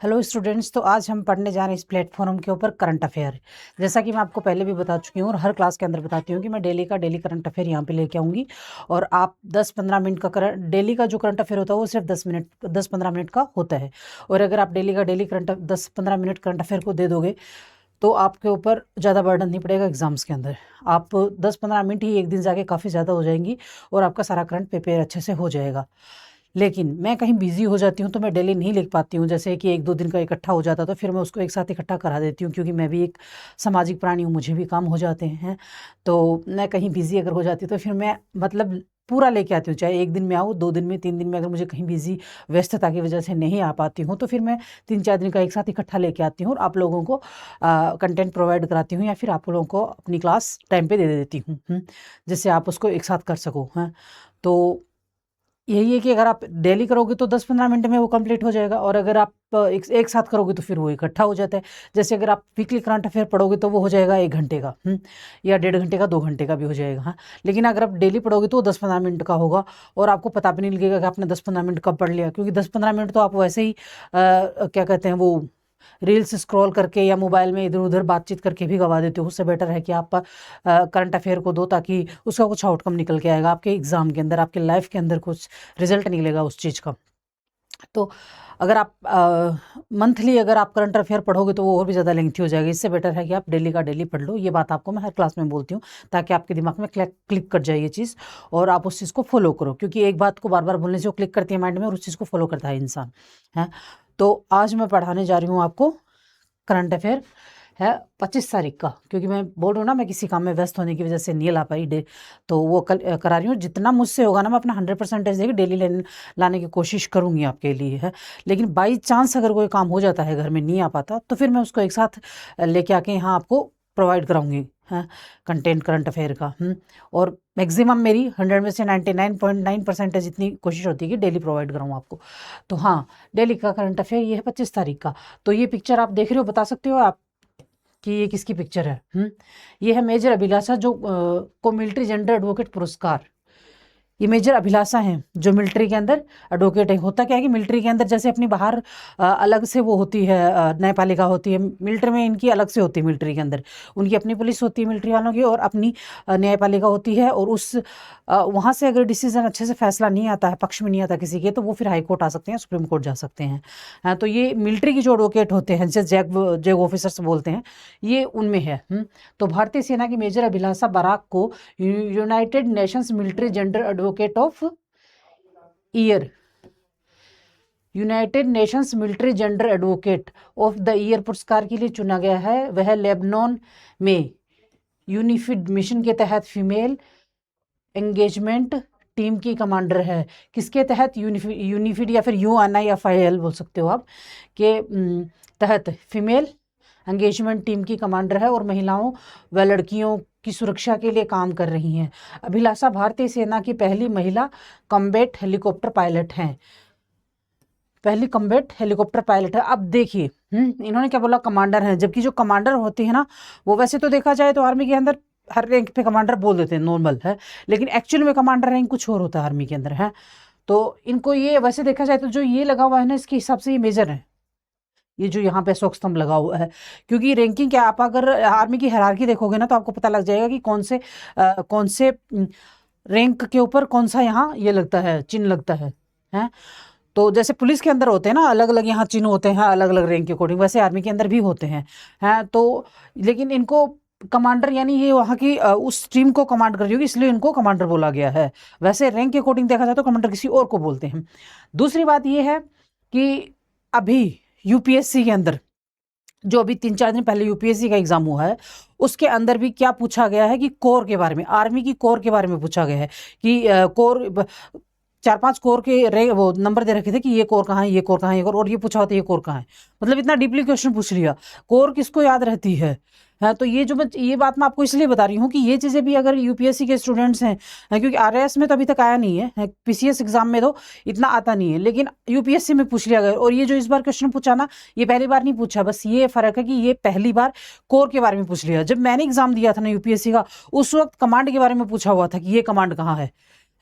Hello students, तो आज हम पढ़ने जा रहे हैं इस प्लेटफॉर्म के ऊपर करंट अफेयर। जैसा कि मैं आपको पहले भी बता चुकी हूँ और हर क्लास के अंदर बताती हूँ कि मैं डेली करंट अफेयर यहाँ पे लेके आऊँगी और आप 10-15 मिनट का डेली का जो करंट अफेयर होता है वो सिर्फ 10-15 मिनट का होता है। और अगर आप daily current 10-15 minute current affair को दे दोगे तो आपके ऊपर ज़्यादा बर्डन नहीं पड़ेगा एग्जाम्स के अंदर। आप 10-15 मिनट ही एक दिन जाके काफ़ी ज़्यादा हो जाएंगी और आपका सारा करंट पेपर अच्छे से हो जाएगा। लेकिन मैं कहीं बिजी हो जाती हूँ तो मैं डेली नहीं लिख पाती हूँ, जैसे कि 1-2 दिन का इकट्ठा हो जाता तो फिर मैं उसको एक साथ इकट्ठा करा देती हूँ, क्योंकि मैं भी एक सामाजिक प्राणी हूँ, मुझे भी काम हो जाते हैं। तो मैं कहीं बिजी अगर हो जाती तो फिर मैं मतलब पूरा लेके आती हूँ, चाहे 1 दिन में आऊँ, 2 दिन में, 3 दिन में। अगर मुझे कहीं बिजी व्यस्तता की वजह से नहीं आ पाती हूँ तो फिर मैं 3-4 दिन का एक साथ इकट्ठा लेके आती हूँ और आप लोगों को कंटेंट प्रोवाइड कराती हूँ या फिर आप लोगों को अपनी क्लास टाइम पे दे देती हूँ, जिससे आप उसको एक साथ कर सको। हाँ, तो यही है कि अगर आप डेली करोगे तो 10-15 मिनट में वो कंप्लीट हो जाएगा, और अगर आप एक साथ करोगे तो फिर वो इकट्ठा हो जाता है। जैसे अगर आप वीकली करंट अफेयर पढ़ोगे तो वो हो जाएगा 1 घंटे का, या 1.5 घंटे का, 2 घंटे का भी हो जाएगा। हाँ, लेकिन अगर आप डेली पढ़ोगे तो वो 10-15 मिनट का होगा और आपको पता भी नहीं लगेगा कि आपने 10-15 मिनट कब पढ़ लिया, क्योंकि 10-15 मिनट तो आप वैसे ही क्या कहते हैं, वो रील्स स्क्रॉल करके या मोबाइल में इधर उधर बातचीत करके भी गवा देते हो। उससे बेटर है कि आप करंट अफेयर को दो, ताकि उसका कुछ आउटकम निकल के आएगा आपके एग्जाम के अंदर, आपके लाइफ के अंदर कुछ रिजल्ट निकलेगा उस चीज़ का। तो अगर आप मंथली अगर आप करंट अफेयर पढ़ोगे तो वो और भी ज़्यादा लेंथी हो जाएगी। इससे बेटर है कि आप डेली का डेली पढ़ लो। ये बात आपको मैं हर क्लास में बोलती हूँ, ताकि आपके दिमाग में क्लिक कर जाए ये चीज़ और आप उस चीज़ को फॉलो करो, क्योंकि एक बात को बार बार बोलने से वो क्लिक करती है माइंड में और उस चीज़ को फॉलो करता है इंसान। है, तो आज मैं पढ़ाने जा रही हूँ आपको करंट अफेयर है 25 तारीख का, क्योंकि मैं बोल रही हूँ ना, मैं किसी काम में व्यस्त होने की वजह से नहीं ला पाई डे, तो वो कल करा रही हूँ। जितना मुझसे होगा ना, मैं अपना 100% देके डेली लाने की कोशिश करूँगी आपके लिए। है, लेकिन बाई चांस अगर कोई काम हो जाता है, घर में नहीं आ पाता, तो फिर मैं उसको एक साथ लेके आके यहाँ आपको प्रोवाइड कराऊंगी। हाँ, कंटेंट करंट अफेयर का। और मैक्सिमम मेरी 100 में से 99.9% जितनी कोशिश होती है कि डेली प्रोवाइड कराऊँ आपको। तो हाँ, डेली का करंट अफेयर ये है 25 तारीख का। तो ये पिक्चर आप देख रहे हो, बता सकते हो आप कि ये किसकी पिक्चर है? ये है मेजर अभिलाषा, जो को मिलिट्री जेंडर एडवोकेट पुरस्कार। ये मेजर अभिलाषा हैं जो मिलिट्री के अंदर एडवोकेट है। होता क्या है कि मिलिट्री के अंदर जैसे अपनी बाहर अलग से वो होती है, न्यायपालिका होती है, मिलिट्री में इनकी अलग से होती है। मिलिट्री के अंदर उनकी अपनी पुलिस होती है मिलिट्री वालों की, और अपनी न्यायपालिका होती है। और उस वहाँ से अगर डिसीजन अच्छे से फैसला नहीं आता है, पक्ष में नहीं आता किसी के, तो वो फिर हाई कोर्ट आ सकते हैं, सुप्रीम कोर्ट जा सकते हैं। तो ये मिलिट्री की जो एडवोकेट होते हैं, जैसे जैग ऑफिसर्स बोलते हैं, ये उनमें है। तो भारतीय सेना की मेजर अभिलाषा बराक को United Nations military gender advocate of year, United Nations military gender advocate of the year पुरस्कार के लिए चुना गया है। वह लेबनान में यूनिफिड मिशन के तहत फीमेल एंगेजमेंट टीम की कमांडर है। किसके तहत? यूनिफिड या फिर UNIFIL बोल सकते हो आप, के तहत फीमेल एंगेजमेंट टीम की कमांडर है और महिलाओं व लड़कियों की सुरक्षा के लिए काम कर रही हैं। अभिलाषा भारतीय सेना की पहली महिला कॉम्बैट हेलीकॉप्टर पायलट हैं। पहली कॉम्बैट हेलीकॉप्टर पायलट है। अब देखिए, इन्होंने क्या बोला? कमांडर हैं, जबकि जो कमांडर होती है ना, वो वैसे तो देखा जाए तो आर्मी के अंदर हर रैंक पे कमांडर बोल देते हैं, नॉर्मल है, लेकिन एक्चुअल में कमांडर रैंक कुछ और होता है आर्मी के अंदर। है, तो इनको ये वैसे देखा जाए तो जो ये लगा हुआ है ना, इसके हिसाब से ये मेजर है, ये जो यहाँ पे अशोक स्तंभ लगा हुआ है। क्योंकि रैंकिंग क्या, आप अगर आर्मी की हायरार्की देखोगे ना, तो आपको पता लग जाएगा कि कौन से रैंक के ऊपर कौन सा यहाँ ये लगता है, चिन्ह लगता है। हैं, तो जैसे पुलिस के अंदर होते हैं ना, अलग अलग यहाँ चिन्ह होते हैं अलग अलग रैंक के अकॉर्डिंग, वैसे आर्मी के अंदर भी होते हैं। हैं, तो लेकिन इनको कमांडर, यानी ये वहाँ की उस टीम को कमांड कर रही होगी, इसलिए इनको कमांडर बोला गया है। वैसे रैंक के अकॉर्डिंग देखा जाए तो कमांडर किसी और को बोलते हैं। दूसरी बात ये है कि अभी यूपीएससी के अंदर, जो अभी 3-4 दिन पहले यूपीएससी का एग्जाम हुआ है, उसके अंदर भी क्या पूछा गया है कि कोर के बारे में, आर्मी की कोर के बारे में पूछा गया है कि कोर 4-5 कोर के वो नंबर दे रखे थे कि ये कोर कहाँ है, ये कोर कहाँ है, ये कोर, और ये पूछा होता है ये कोर कहाँ है। मतलब इतना डीपली क्वेश्चन पूछ लिया, कोर किसको याद रहती है। हाँ, तो ये बात मैं आपको इसलिए बता रही हूँ कि ये चीज़ें भी अगर यूपीएससी के स्टूडेंट्स हैं, क्योंकि आरएएस में तो अभी तक आया नहीं है, पीसीएस एग्जाम में तो इतना आता नहीं है, लेकिन यूपीएससी में पूछ लिया गया। और ये जो इस बार क्वेश्चन पूछा ना, ये पहली बार नहीं पूछा, बस ये फर्क है कि ये पहली बार कोर के बारे में पूछ लिया। जब मैंने एग्जाम दिया था ना यूपीएससी का, उस वक्त कमांड के बारे में पूछा हुआ था कि ये कमांड कहाँ है।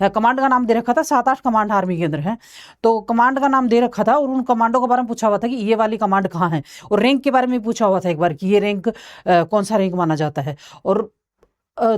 है। कमांड का नाम दे रखा था, 7-8 कमांड आर्मी के अंदर है, तो कमांड का नाम दे रखा था और उन कमांडों के बारे में पूछा हुआ था कि ये वाली कमांड कहाँ है, और रैंक के बारे में पूछा हुआ था एक बार कि ये रैंक कौन सा रैंक माना जाता है। और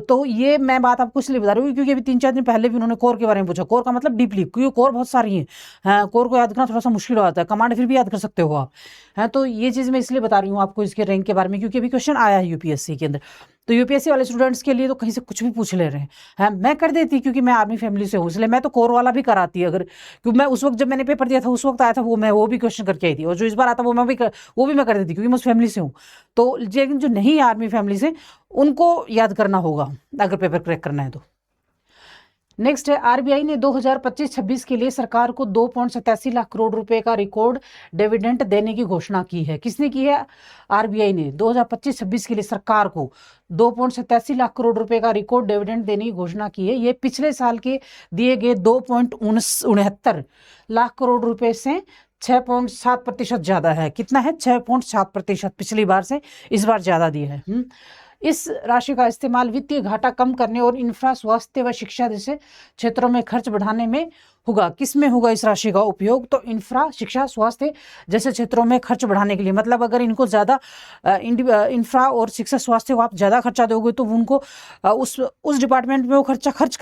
तो ये मैं बात आपको इसलिए बता रही हूँ क्योंकि अभी 3-4 दिन पहले भी उन्होंने कोर के बारे में पूछा। कोर का मतलब डीपली, क्योंकि कोर बहुत सारी है, हाँ, कोर को याद करना थोड़ा सा मुश्किल हो जाता है, कमांड फिर भी याद कर सकते हो आप, है। तो ये चीज़ मैं इसलिए बता रही हूँ आपको इसके रैंक के बारे में क्योंकि अभी क्वेश्चन आया है यूपीएससी के अंदर। तो यूपीएससी वाले स्टूडेंट्स के लिए तो कहीं से कुछ भी पूछ ले रहे हैं, है। मैं कर देती क्योंकि मैं आर्मी फैमिली से हूँ, इसलिए मैं तो कोर वाला भी कराती अगर, क्योंकि मैं उस वक्त जब मैंने पेपर दिया था उस वक्त आया था मैं वो भी क्वेश्चन करके आई थी, और जो इस बार आता वो मैं कर देती क्योंकि मैं उस फैमिली से हूँ। तो लेकिन जो नहीं है आर्मी फैमिली से उनको याद करना होगा अगर पेपर क्रैक करना है तो। नेक्स्ट है, आरबीआई ने 2025-26 के लिए सरकार को 2.87 लाख करोड़ रुपए का रिकॉर्ड डिविडेंड देने की घोषणा की है। किसने की है? आरबीआई ने 2025-26 के लिए सरकार को 2.87 लाख करोड़ रुपए का रिकॉर्ड डिविडेंड देने की घोषणा की है। ये पिछले साल के दिए गए 2.69 लाख करोड़ रुपए से 6.7% ज्यादा है। कितना है? 6.7%, पिछली बार से इस बार ज्यादा दिया है। इस राशि का इस्तेमाल वित्तीय घाटा कम करने और इंफ्रा, स्वास्थ्य व शिक्षा जैसे क्षेत्रों में खर्च बढ़ाने में होगा। किस में होगा इस राशि का उपयोग? तो इंफ्रा, शिक्षा, स्वास्थ्य जैसे क्षेत्रों में खर्च बढ़ाने के लिए। मतलब अगर इनको ज़्यादा इंफ्रा और शिक्षा स्वास्थ्य को आप ज़्यादा खर्चा दोगे तो उनको उस डिपार्टमेंट में वो खर्च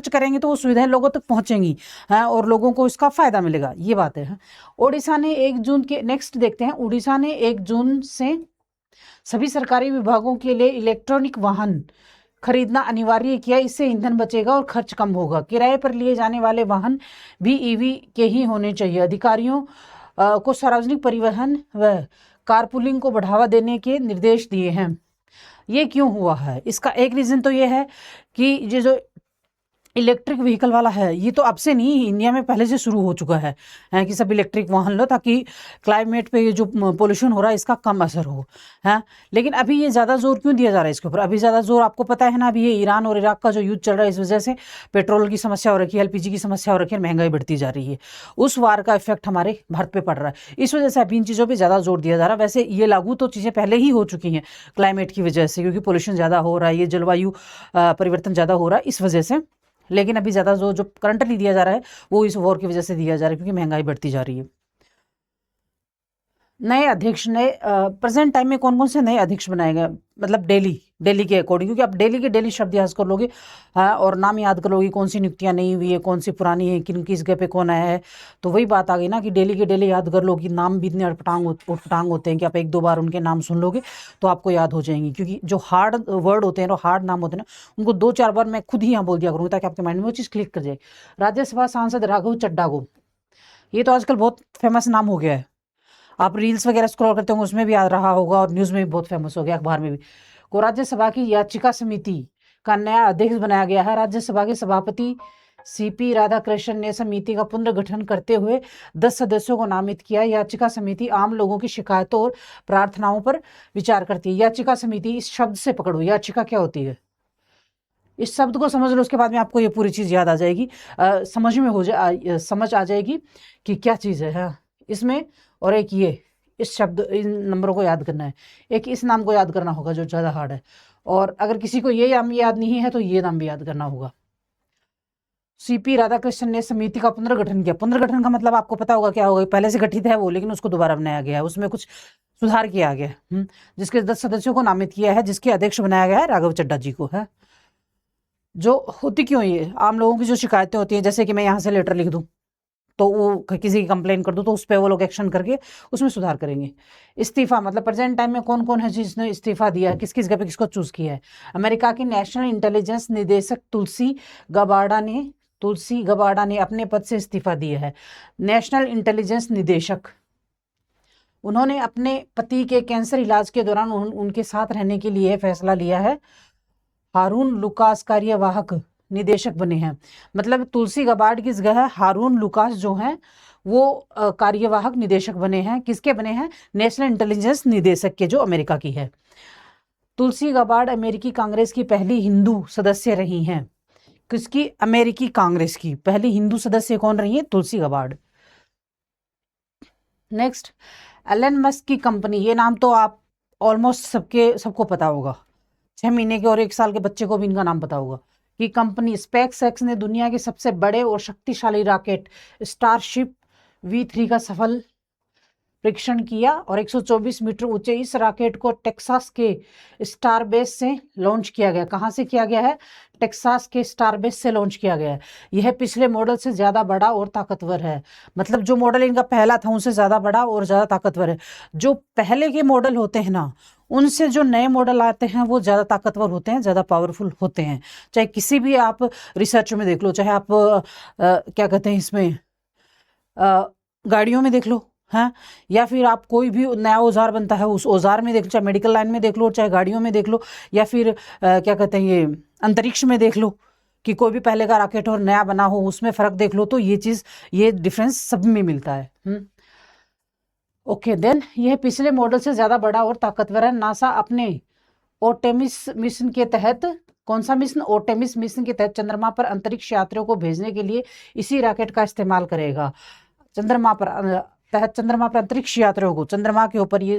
करेंगे तो वो सुविधाएं लोगों तक पहुंचेंगी, हैं, और लोगों को इसका फायदा मिलेगा। ये बात है। ओडिशा ने 1 जून के, नेक्स्ट देखते हैं, उड़ीसा ने 1 जून से सभी सरकारी विभागों के लिए इलेक्ट्रॉनिक वाहन खरीदना अनिवार्य किया। इससे ईंधन बचेगा और खर्च कम होगा। किराए पर लिए जाने वाले वाहन भी ईवी के ही होने चाहिए। अधिकारियों को सार्वजनिक परिवहन व कारपूलिंग को बढ़ावा देने के निर्देश दिए हैं। ये क्यों हुआ है? इसका एक रीज़न तो ये है कि ये जो इलेक्ट्रिक व्हीकल वाला है ये तो अब से नहीं, इंडिया में पहले से शुरू हो चुका है, कि सब इलेक्ट्रिक वाहन लो ताकि क्लाइमेट पे ये जो पोल्यूशन हो रहा है इसका कम असर हो, है। लेकिन अभी ये ज़्यादा जोर क्यों दिया जा रहा है इसके ऊपर? अभी ज़्यादा जोर आपको पता है ना, अभी ये ईरान और इराक का जो युद्ध चल रहा है इस वजह से पेट्रोल की समस्या हो रखी है, एलपीजी की समस्या हो रखी है, महंगाई बढ़ती जा रही है। उस वार का इफेक्ट हमारे भारत पे पड़ रहा है, इस वजह से अभी इन चीज़ों पर ज़्यादा जोर दिया जा रहा है। वैसे ये लागू तो चीज़ें पहले ही हो चुकी हैं क्लाइमेट की वजह से, क्योंकि पोल्यूशन ज़्यादा हो रहा है, ये जलवायु परिवर्तन ज़्यादा हो रहा है इस वजह से। लेकिन अभी ज़्यादा जो करंटली दिया जा रहा है वो इस वॉर की वजह से दिया जा रहा है क्योंकि महंगाई बढ़ती जा रही है। नए अध्यक्ष, प्रेजेंट टाइम में कौन कौन से नए अध्यक्ष बनाए गए? मतलब डेली के अकॉर्डिंग, क्योंकि आप डेली के डेली शब्द याद कर लोगे, हाँ, और नाम याद कर लोगे, कौन सी नियुक्तियां नई हुई है, कौन सी पुरानी है, किस जगह पे कौन आया है। तो वही बात आ गई ना कि डेली के डेली याद कर लो कि नाम भी इतने अटपटांग होते हैं कि आप 1-2 बार उनके नाम सुन लोगे तो आपको याद हो जाएंगे। क्योंकि जो हार्ड वर्ड होते हैं और हार्ड नाम होते हैं ना, उनको 2-4 बार मैं खुद ही यहाँ बोल दिया करूँगी ताकि आपके माइंड में वो चीज़ क्लिक कर जाए। राज्यसभा सांसद राघव चड्ढा को, ये तो आजकल बहुत फेमस नाम हो गया है। आप रील्स वगैरह स्क्रॉल करते होंगे उसमें भी आ रहा होगा और न्यूज़ में भी बहुत फेमस हो गया, अखबार में भी। को राज्यसभा की याचिका समिति का नया अध्यक्ष बनाया गया है। राज्यसभा के सभापति सीपी राधाकृष्णन ने समिति का पुनर्गठन करते हुए 10 सदस्यों को नामित किया। याचिका समिति आम लोगों की शिकायतों और प्रार्थनाओं पर विचार करती है। याचिका समिति, इस शब्द से पकड़ो, याचिका क्या होती है? इस शब्द को समझ लो, उसके बाद में आपको ये पूरी चीज़ याद आ जाएगी, समझ आ जाएगी कि क्या चीज़ है, हाँ। इसमें और एक ये, इस शब्द, इन नंबरों को याद करना है। एक इस नाम को याद करना होगा जो ज़्यादा हार्ड है, और अगर किसी को ये नाम याद नहीं है तो ये नाम भी याद करना होगा। सीपी राधाकृष्णन ने समिति का पुनर्गठन किया। पुनर्गठन का मतलब आपको पता होगा क्या होगा, पहले से गठित है वो, लेकिन उसको दोबारा बनाया गया है, उसमें कुछ सुधार किया गया है। जिसके 10 सदस्यों को नामित किया है, जिसके अध्यक्ष बनाया गया है राघव चड्ढा जी को, है। जो होती क्यों ये आम लोगों की जो शिकायतें होती हैं, जैसे कि मैं यहाँ से लेटर लिख दूँ तो वो किसी की कंप्लेन कर दूँ तो उस पर वो लोग एक्शन करके उसमें सुधार करेंगे। इस्तीफा, मतलब प्रेजेंट टाइम में कौन कौन है जिसने इस्तीफा दिया है, किस किस जगह पे किसको चूज किया है। अमेरिका की नेशनल इंटेलिजेंस निदेशक तुलसी गबार्डा ने अपने पद से इस्तीफा दिया है। नेशनल इंटेलिजेंस निदेशक, उन्होंने अपने पति के कैंसर इलाज के दौरान उनके साथ रहने के लिए फैसला लिया है। हारून लुकास कार्यवाहक निदेशक बने हैं। मतलब तुलसी गबार्ड की जगह है हारून लुकास जो हैं वो कार्यवाहक निदेशक बने हैं। किसके बने हैं? नेशनल इंटेलिजेंस निदेशक के, जो अमेरिका की है। तुलसी गबार्ड अमेरिकी कांग्रेस की पहली हिंदू सदस्य रही हैं। किसकी? अमेरिकी कांग्रेस की पहली हिंदू सदस्य कौन रही है? तुलसी गबार्ड। नेक्स्ट, एलन मस्क की कंपनी, ये नाम तो आप ऑलमोस्ट सबको पता होगा। 6 महीने के और 1 साल के बच्चे को भी इनका नाम पता होगा। कि कंपनी स्पेसएक्स ने दुनिया के सबसे बड़े और शक्तिशाली रॉकेट स्टारशिप V3 का सफल परीक्षण किया और 124 मीटर ऊंचे इस रॉकेट को टेक्सास के स्टारबेस से लॉन्च किया गया। कहाँ से किया गया है? टेक्सास के स्टारबेस से लॉन्च किया गया है। यह पिछले मॉडल से ज़्यादा बड़ा और ताकतवर है। मतलब जो मॉडल इनका पहला था उनसे ज़्यादा बड़ा और ज़्यादा ताकतवर है। जो पहले के मॉडल होते हैं ना, उनसे जो नए मॉडल आते हैं वो ज़्यादा ताकतवर होते हैं, ज़्यादा पावरफुल होते हैं। चाहे किसी भी आप रिसर्च में देख लो, चाहे आप क्या कहते हैं इसमें गाड़ियों में देख लो, हाँ, या फिर आप कोई भी नया औजार बनता है उस औजार में देख लो, चाहे मेडिकल लाइन में देख लो, चाहे गाड़ियों में देख लो, या फिर क्या कहते हैं ये अंतरिक्ष में देख लो कि कोई भी पहले का रॉकेट और नया बना हो, उसमें फ़र्क देख लो, तो ये चीज़, ये डिफरेंस सब में मिलता है। ओके, देन यह पिछले मॉडल से ज़्यादा बड़ा और ताकतवर है। नासा अपने ओटेमिस मिशन के तहत, कौन सा मिशन? ओटेमिस मिशन के तहत चंद्रमा पर अंतरिक्ष यात्रियों को भेजने के लिए इसी रॉकेट का इस्तेमाल करेगा। चंद्रमा पर अंतरिक्ष यात्रियों को, चंद्रमा के ऊपर ये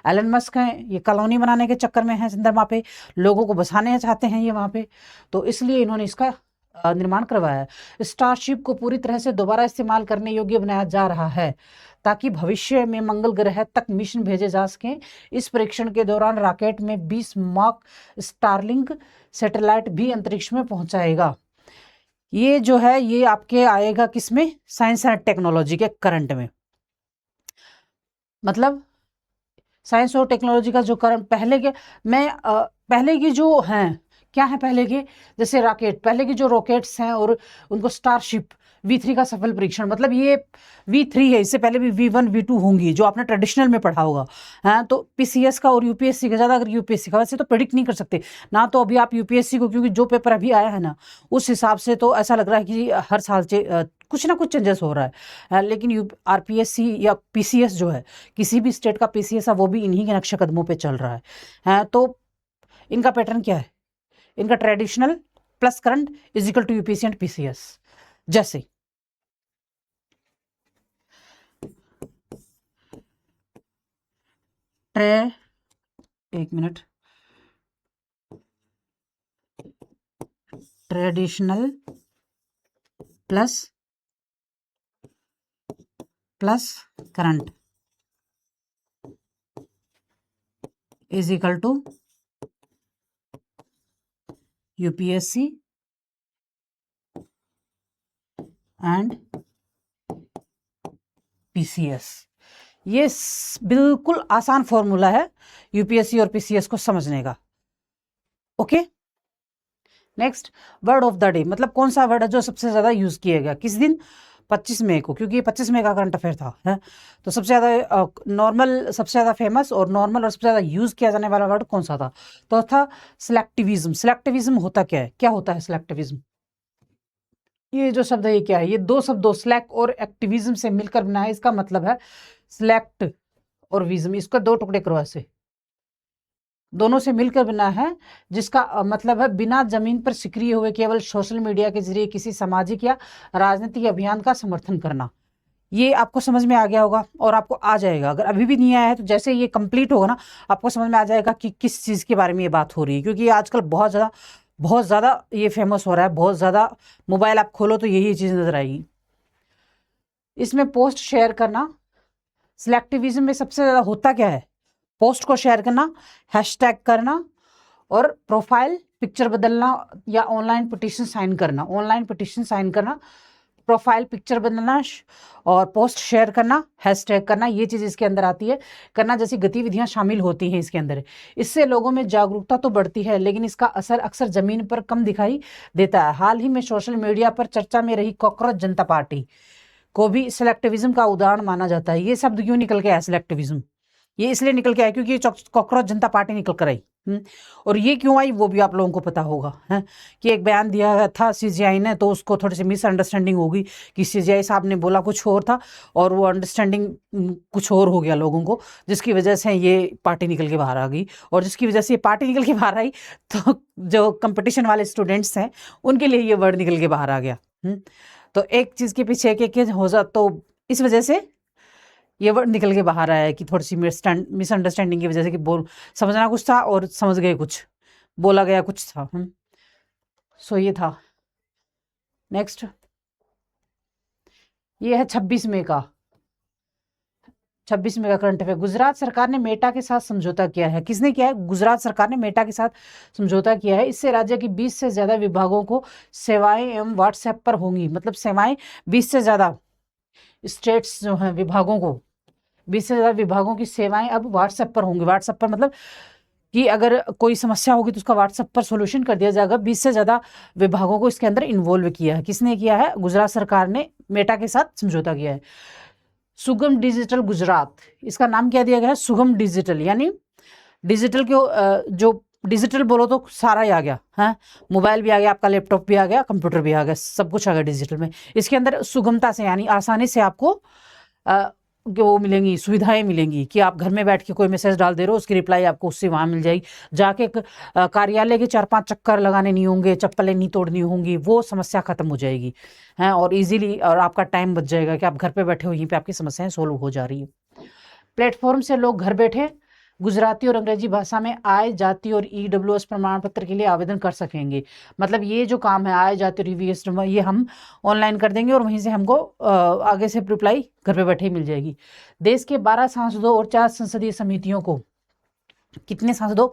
एलन मस्क हैं, ये कॉलोनी बनाने के चक्कर में है, चंद्रमा पे लोगों को बसाने चाहते हैं ये वहाँ पे, तो इसलिए इन्होंने इसका निर्माण करवाया है। स्टारशिप को पूरी तरह से दोबारा इस्तेमाल करने योग्य बनाया जा रहा है ताकि भविष्य में मंगल ग्रह तक मिशन भेजे जा सकें। इस परीक्षण के दौरान रॉकेट में 20 मॉक स्टारलिंक सैटेलाइट भी अंतरिक्ष में पहुंचाएगा। ये जो है ये आपके आएगा किसमें? साइंस एंड टेक्नोलॉजी के करंट में। मतलब साइंस और टेक्नोलॉजी का जो करंट पहले की जो हैं, क्या है पहले के? जैसे रॉकेट, पहले की जो रॉकेट्स हैं और उनको स्टारशिप V3 का सफल परीक्षण, मतलब ये V3 है, इससे पहले भी V1 V2 होंगी जो आपने ट्रेडिशनल में पढ़ा होगा। हाँ, तो PCS का और UPSC का ज़्यादा, अगर UPSC का वैसे तो प्रेडिक्ट नहीं कर सकते ना, तो अभी आप UPSC को, क्योंकि जो पेपर अभी आया है ना उस हिसाब से तो ऐसा लग रहा है कि हर साल से कुछ ना कुछ चेंजेस हो रहा है। लेकिन RPSC या PCS जो है, किसी भी स्टेट का PCS है, वो भी इन्हीं के नक्शे कदमों पे चल रहा है। तो इनका पैटर्न क्या है? इनका traditional plus current is equal to UPSC and PCS। जैसे एक minute, traditional plus current is equal to UPSC and PCS। ये बिल्कुल आसान फॉर्मूला है UPSC और PCS को समझने का। Okay, next, word of the day, मतलब कौन सा वर्ड है जो सबसे ज़्यादा यूज़ किया गया किस दिन? 25 मई को, क्योंकि ये 25 मई का करंट अफेयर था, है? तो सबसे ज़्यादा नॉर्मल, सबसे ज़्यादा फेमस और नॉर्मल और सबसे ज़्यादा यूज़ किया जाने वाला वर्ड कौन सा था? तो था सिलेक्टिविज्म। सिलेक्टिविज्म होता क्या है? क्या होता है सिलेक्टिविज्म? ये जो शब्द है ये क्या है? ये दो शब्दों सिलेक्ट और एक्टिविज्म से मिलकर बना है। इसका मतलब है सिलेक्ट और विज्म, इसका दो टुकड़े करो ऐसे, दोनों से मिलकर बना है, जिसका मतलब है बिना जमीन पर सक्रिय हुए केवल सोशल मीडिया के जरिए किसी सामाजिक या राजनीतिक अभियान का समर्थन करना। ये आपको समझ में आ गया होगा और आपको आ जाएगा। अगर अभी भी नहीं आया है तो जैसे ये कंप्लीट होगा ना, आपको समझ में आ जाएगा कि किस चीज़ के बारे में ये बात हो रही है, क्योंकि ये आजकल बहुत ज़्यादा ये फेमस हो रहा है, बहुत ज़्यादा। मोबाइल आप खोलो तो यही चीज़ नजर आएगी। इसमें पोस्ट शेयर करना, सिलेक्टिविज्म में सबसे ज़्यादा होता क्या है? पोस्ट को शेयर करना, हैशटैग करना और प्रोफाइल पिक्चर बदलना या ऑनलाइन पिटीशन साइन करना, प्रोफाइल पिक्चर बदलना और पोस्ट शेयर करना, हैशटैग करना, ये चीज़ इसके अंदर आती है। करना जैसी गतिविधियां शामिल होती हैं इसके अंदर। इससे लोगों में जागरूकता तो बढ़ती है, लेकिन इसका असर अक्सर ज़मीन पर कम दिखाई देता है। हाल ही में सोशल मीडिया पर चर्चा में रही कॉकरोच जनता पार्टी को भी सिलेक्टिविज्म का उदाहरण माना जाता है। ये शब्द क्यों निकल के आया सिलेक्टिविज्म? ये इसलिए निकल के आया क्योंकि ये कॉकरोच जनता पार्टी निकल कर आई। और ये क्यों आई वो भी आप लोगों को पता होगा, है कि एक बयान दिया गया था CGI ने, तो उसको थोड़ी सी मिसअंडरस्टैंडिंग होगी कि CGI साहब ने बोला कुछ और था और वो अंडरस्टैंडिंग कुछ और हो गया लोगों को, जिसकी वजह से ये पार्टी निकल के बाहर आ गई। और जिसकी वजह से ये पार्टी निकल के बाहर आई तो जो कंपटीशन वाले स्टूडेंट्स हैं उनके लिए ये वर्ड निकल के बाहर आ गया। तो एक चीज़ के पीछे एक हो जाता, तो इस वजह से ये वर्ड निकल के बाहर आया है कि थोड़ी सी मिसअंडरस्टैंडिंग की वजह से, कि समझना कुछ था और समझ गए कुछ, बोला गया कुछ था। सो ये था। नेक्स्ट, ये है 26 मई का, 26 मई का करंट अफेयर। गुजरात सरकार ने मेटा के साथ समझौता किया है। किसने किया है? गुजरात सरकार ने मेटा के साथ समझौता किया है। इससे राज्य की 20 से ज्यादा विभागों को सेवाएं एवं व्हाट्सएप पर होंगी। मतलब सेवाएं 20 से ज्यादा स्टेट्स जो हैं विभागों को, 20 से ज्यादा विभागों की सेवाएं अब व्हाट्सएप पर होंगी। व्हाट्सएप पर मतलब कि अगर कोई समस्या होगी तो उसका व्हाट्सएप पर सॉल्यूशन कर दिया जाएगा। 20 से ज्यादा विभागों को इसके अंदर इन्वॉल्व किया है। किसने किया है? गुजरात सरकार ने मेटा के साथ समझौता किया है। सुगम डिजिटल गुजरात, इसका नाम क्या दिया गया है? सुगम डिजिटल। यानी डिजिटल के जो डिजिटल बोलो तो सारा ही आ गया है, मोबाइल भी आ गया, आपका लैपटॉप भी आ गया, कंप्यूटर भी आ गया, सब कुछ आ गया डिजिटल में। इसके अंदर सुगमता से यानी आसानी से आपको वो मिलेंगी, सुविधाएं मिलेंगी कि आप घर में बैठ के कोई मैसेज डाल दे रहे हो, उसकी रिप्लाई आपको उससे वहां मिल जाएगी। जाके कार्यालय के 4-5 चक्कर लगाने नहीं होंगे, चप्पलें नहीं तोड़नी होंगी, वो समस्या खत्म हो जाएगी है, और इजीली, और आपका टाइम बच जाएगा कि आप घर पे बैठे हो, यहीं पे आपकी समस्याएं सोल्व हो जा रही है। प्लेटफॉर्म से लोग घर बैठे गुजराती और अंग्रेजी भाषा में आय जाति और ईडब्ल्यूएस प्रमाण पत्र के लिए आवेदन कर सकेंगे। मतलब ये जो काम है आय जाति और ईवीएस, ये हम ऑनलाइन कर देंगे और वहीं से हमको आगे से रिप्लाई घर पे बैठे ही मिल जाएगी। देश के 12 सांसदों और 4 संसदीय समितियों को, कितने सांसदों?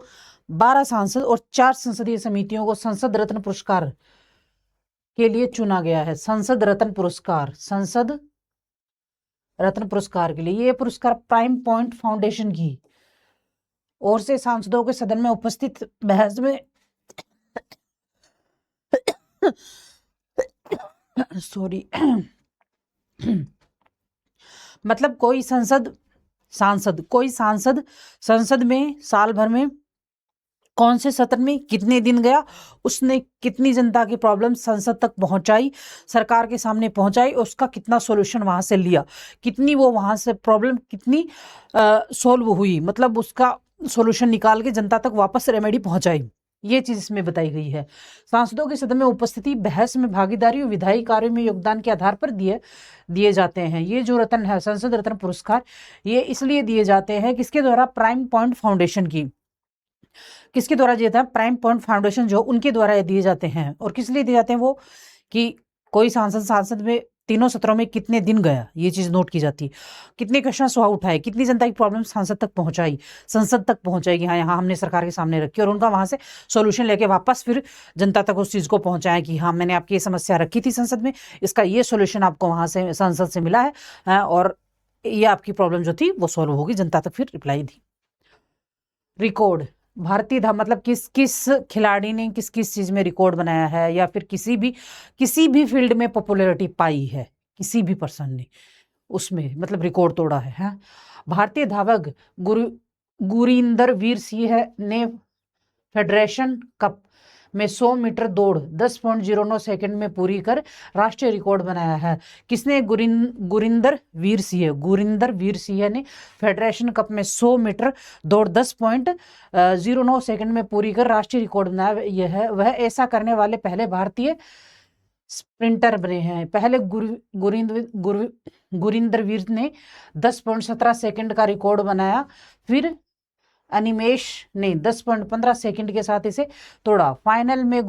12 सांसद और 4 संसदीय समितियों को संसद रत्न पुरस्कार के लिए चुना गया है। संसद रत्न पुरस्कार, संसद रत्न पुरस्कार के लिए। ये पुरस्कार प्राइम पॉइंट फाउंडेशन की ओर से सांसदों के सदन में उपस्थित बहस में सॉरी मतलब कोई सांसद संसद में साल भर में कौन से सत्र में कितने दिन गया, उसने कितनी जनता की प्रॉब्लम संसद तक पहुंचाई, सरकार के सामने पहुंचाई, उसका कितना सॉल्यूशन वहां से लिया, कितनी वो वहां से प्रॉब्लम कितनी सॉल्व हुई, मतलब उसका सॉल्यूशन निकाल के जनता तक वापस रेमेडी पहुंचाई। ये चीज इसमें बताई गई है। सांसदों के सदन में उपस्थिति, बहस में भागीदारी और विधायी कार्यों में योगदान के आधार पर दिए जाते हैं। ये जो रत्न है, संसद रत्न पुरस्कार, ये इसलिए दिए जाते हैं किसके द्वारा? प्राइम पॉइंट फाउंडेशन की। किसके द्वारा दिया था? प्राइम पॉइंट फाउंडेशन जो उनके द्वारा दिए जाते हैं। और किस लिए दिए जाते हैं वो? कि कोई सांसद में तीनों सत्रों में कितने दिन गया, ये चीज नोट की जाती है। कितने क्वेश्चन वहां उठाए, कितनी जनता की प्रॉब्लम सांसद तक पहुंचाई, संसद तक पहुंचाई कि हाँ यहाँ हमने सरकार के सामने रखी, और उनका वहां से सॉल्यूशन लेके वापस फिर जनता तक उस चीज को पहुंचाया कि हाँ मैंने आपकी ये समस्या रखी थी संसद में, इसका ये सॉल्यूशन आपको वहां से संसद से मिला है, और ये आपकी प्रॉब्लम जो थी वो सॉल्व होगी, जनता तक फिर रिप्लाई दी। रिकॉर्ड, भारतीय धाम मतलब किस किस खिलाड़ी ने किस किस चीज में रिकॉर्ड बनाया है, या फिर किसी भी फील्ड में पॉपुलैरिटी पाई है, किसी भी पर्सन ने उसमें मतलब रिकॉर्ड तोड़ा है। भारतीय धावक गुरिंदर वीर सिंह ने फेडरेशन कप में 100 मीटर दौड़ 10.09 सेकंड में पूरी कर राष्ट्रीय रिकॉर्ड बनाया है। किसने? गुरिंदर वीर सिंह ने फेडरेशन कप में 100 मीटर दौड़ 10.09 सेकंड में पूरी कर राष्ट्रीय रिकॉर्ड बनाया। यह है वह ऐसा करने वाले पहले भारतीय स्प्रिंटर बने हैं। पहले गुरिंदर वीर ने 10.17 सेकंड का रिकॉर्ड बनाया, फिर अनिमेश ने 10.15 सेकंड के साथ इसे तोड़ा। फाइनल में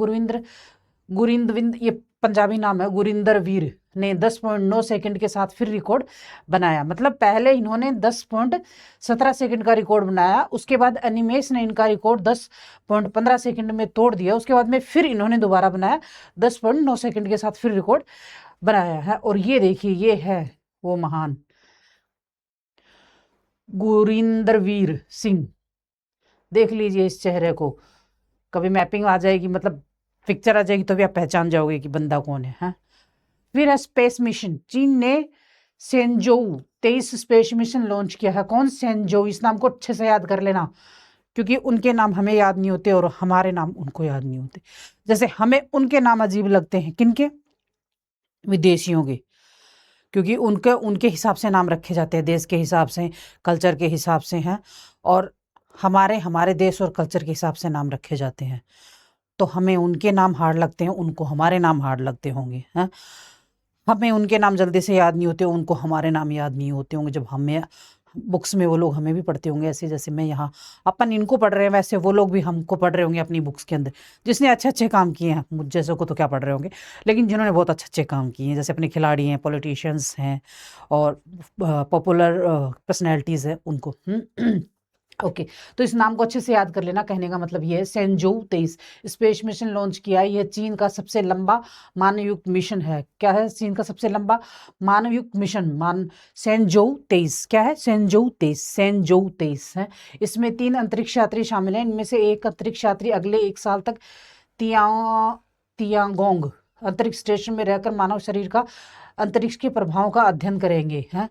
गुरिंदविंद, ये पंजाबी नाम है, गुरिंदर वीर ने 10.9 सेकंड के साथ फिर रिकॉर्ड बनाया। मतलब पहले इन्होंने 10.17 सेकंड का रिकॉर्ड बनाया, उसके बाद अनिमेश ने इनका रिकॉर्ड 10.15 सेकंड में तोड़ दिया, उसके बाद में फिर इन्होंने दोबारा बनाया 10.9 सेकंड के साथ फिर रिकॉर्ड बनाया है। और ये देखिए, ये है वो महान गुरिंदरवीर सिंह। देख लीजिए इस चेहरे को, कभी मैपिंग आ जाएगी, मतलब पिक्चर आ जाएगी तो भी आप पहचान जाओगे कि बंदा कौन है। फिर है स्पेस मिशन। चीन ने सेंजोऊ 23 स्पेस मिशन लॉन्च किया है। कौन? सेंजोऊ। इस नाम को अच्छे से याद कर लेना, क्योंकि उनके नाम हमें याद नहीं होते और हमारे नाम उनको याद नहीं होते। जैसे हमें उनके नाम अजीब लगते हैं, किनके? विदेशियों के, क्योंकि उनके हिसाब से नाम रखे जाते हैं, देश के हिसाब से, कल्चर के हिसाब से हैं, और हमारे देश और कल्चर के हिसाब से नाम रखे जाते हैं। तो हमें उनके नाम हार्ड लगते हैं, उनको हमारे नाम हार्ड लगते होंगे। हैं, हमें उनके नाम जल्दी से याद नहीं होते, उनको हमारे नाम याद नहीं होते होंगे। जब बुक्स में वो लोग हमें भी पढ़ते होंगे, ऐसे जैसे मैं यहाँ अपन इनको पढ़ रहे हैं वैसे वो लोग भी हमको पढ़ रहे होंगे अपनी बुक्स के अंदर। जिसने अच्छे अच्छे काम किए हैं, मुझ जैसे को तो क्या पढ़ रहे होंगे, लेकिन जिन्होंने बहुत अच्छे अच्छे काम किए हैं, जैसे अपने खिलाड़ी हैं, पॉलिटिशियंस हैं और पॉपुलर पर्सनैलिटीज़ हैं उनको। ओके तो इस नाम को अच्छे से याद कर लेना। कहने का मतलब ये है सेंजोउ 23 स्पेस मिशन लॉन्च किया है। यह चीन का सबसे लंबा मानवयुक्त मिशन है। क्या है चीन का सबसे लंबा मानवयुक्त मिशन? सेंजोउ 23। क्या है? सेंजोउ 23। सेंजोउ 23 है। इसमें 3 अंतरिक्ष यात्री शामिल हैं। इनमें से एक अंतरिक्ष यात्री अगले 1 साल तक तियांगोंग अंतरिक्ष स्टेशन में रहकर मानव शरीर का अंतरिक्ष के प्रभाव का अध्ययन करेंगे। हैं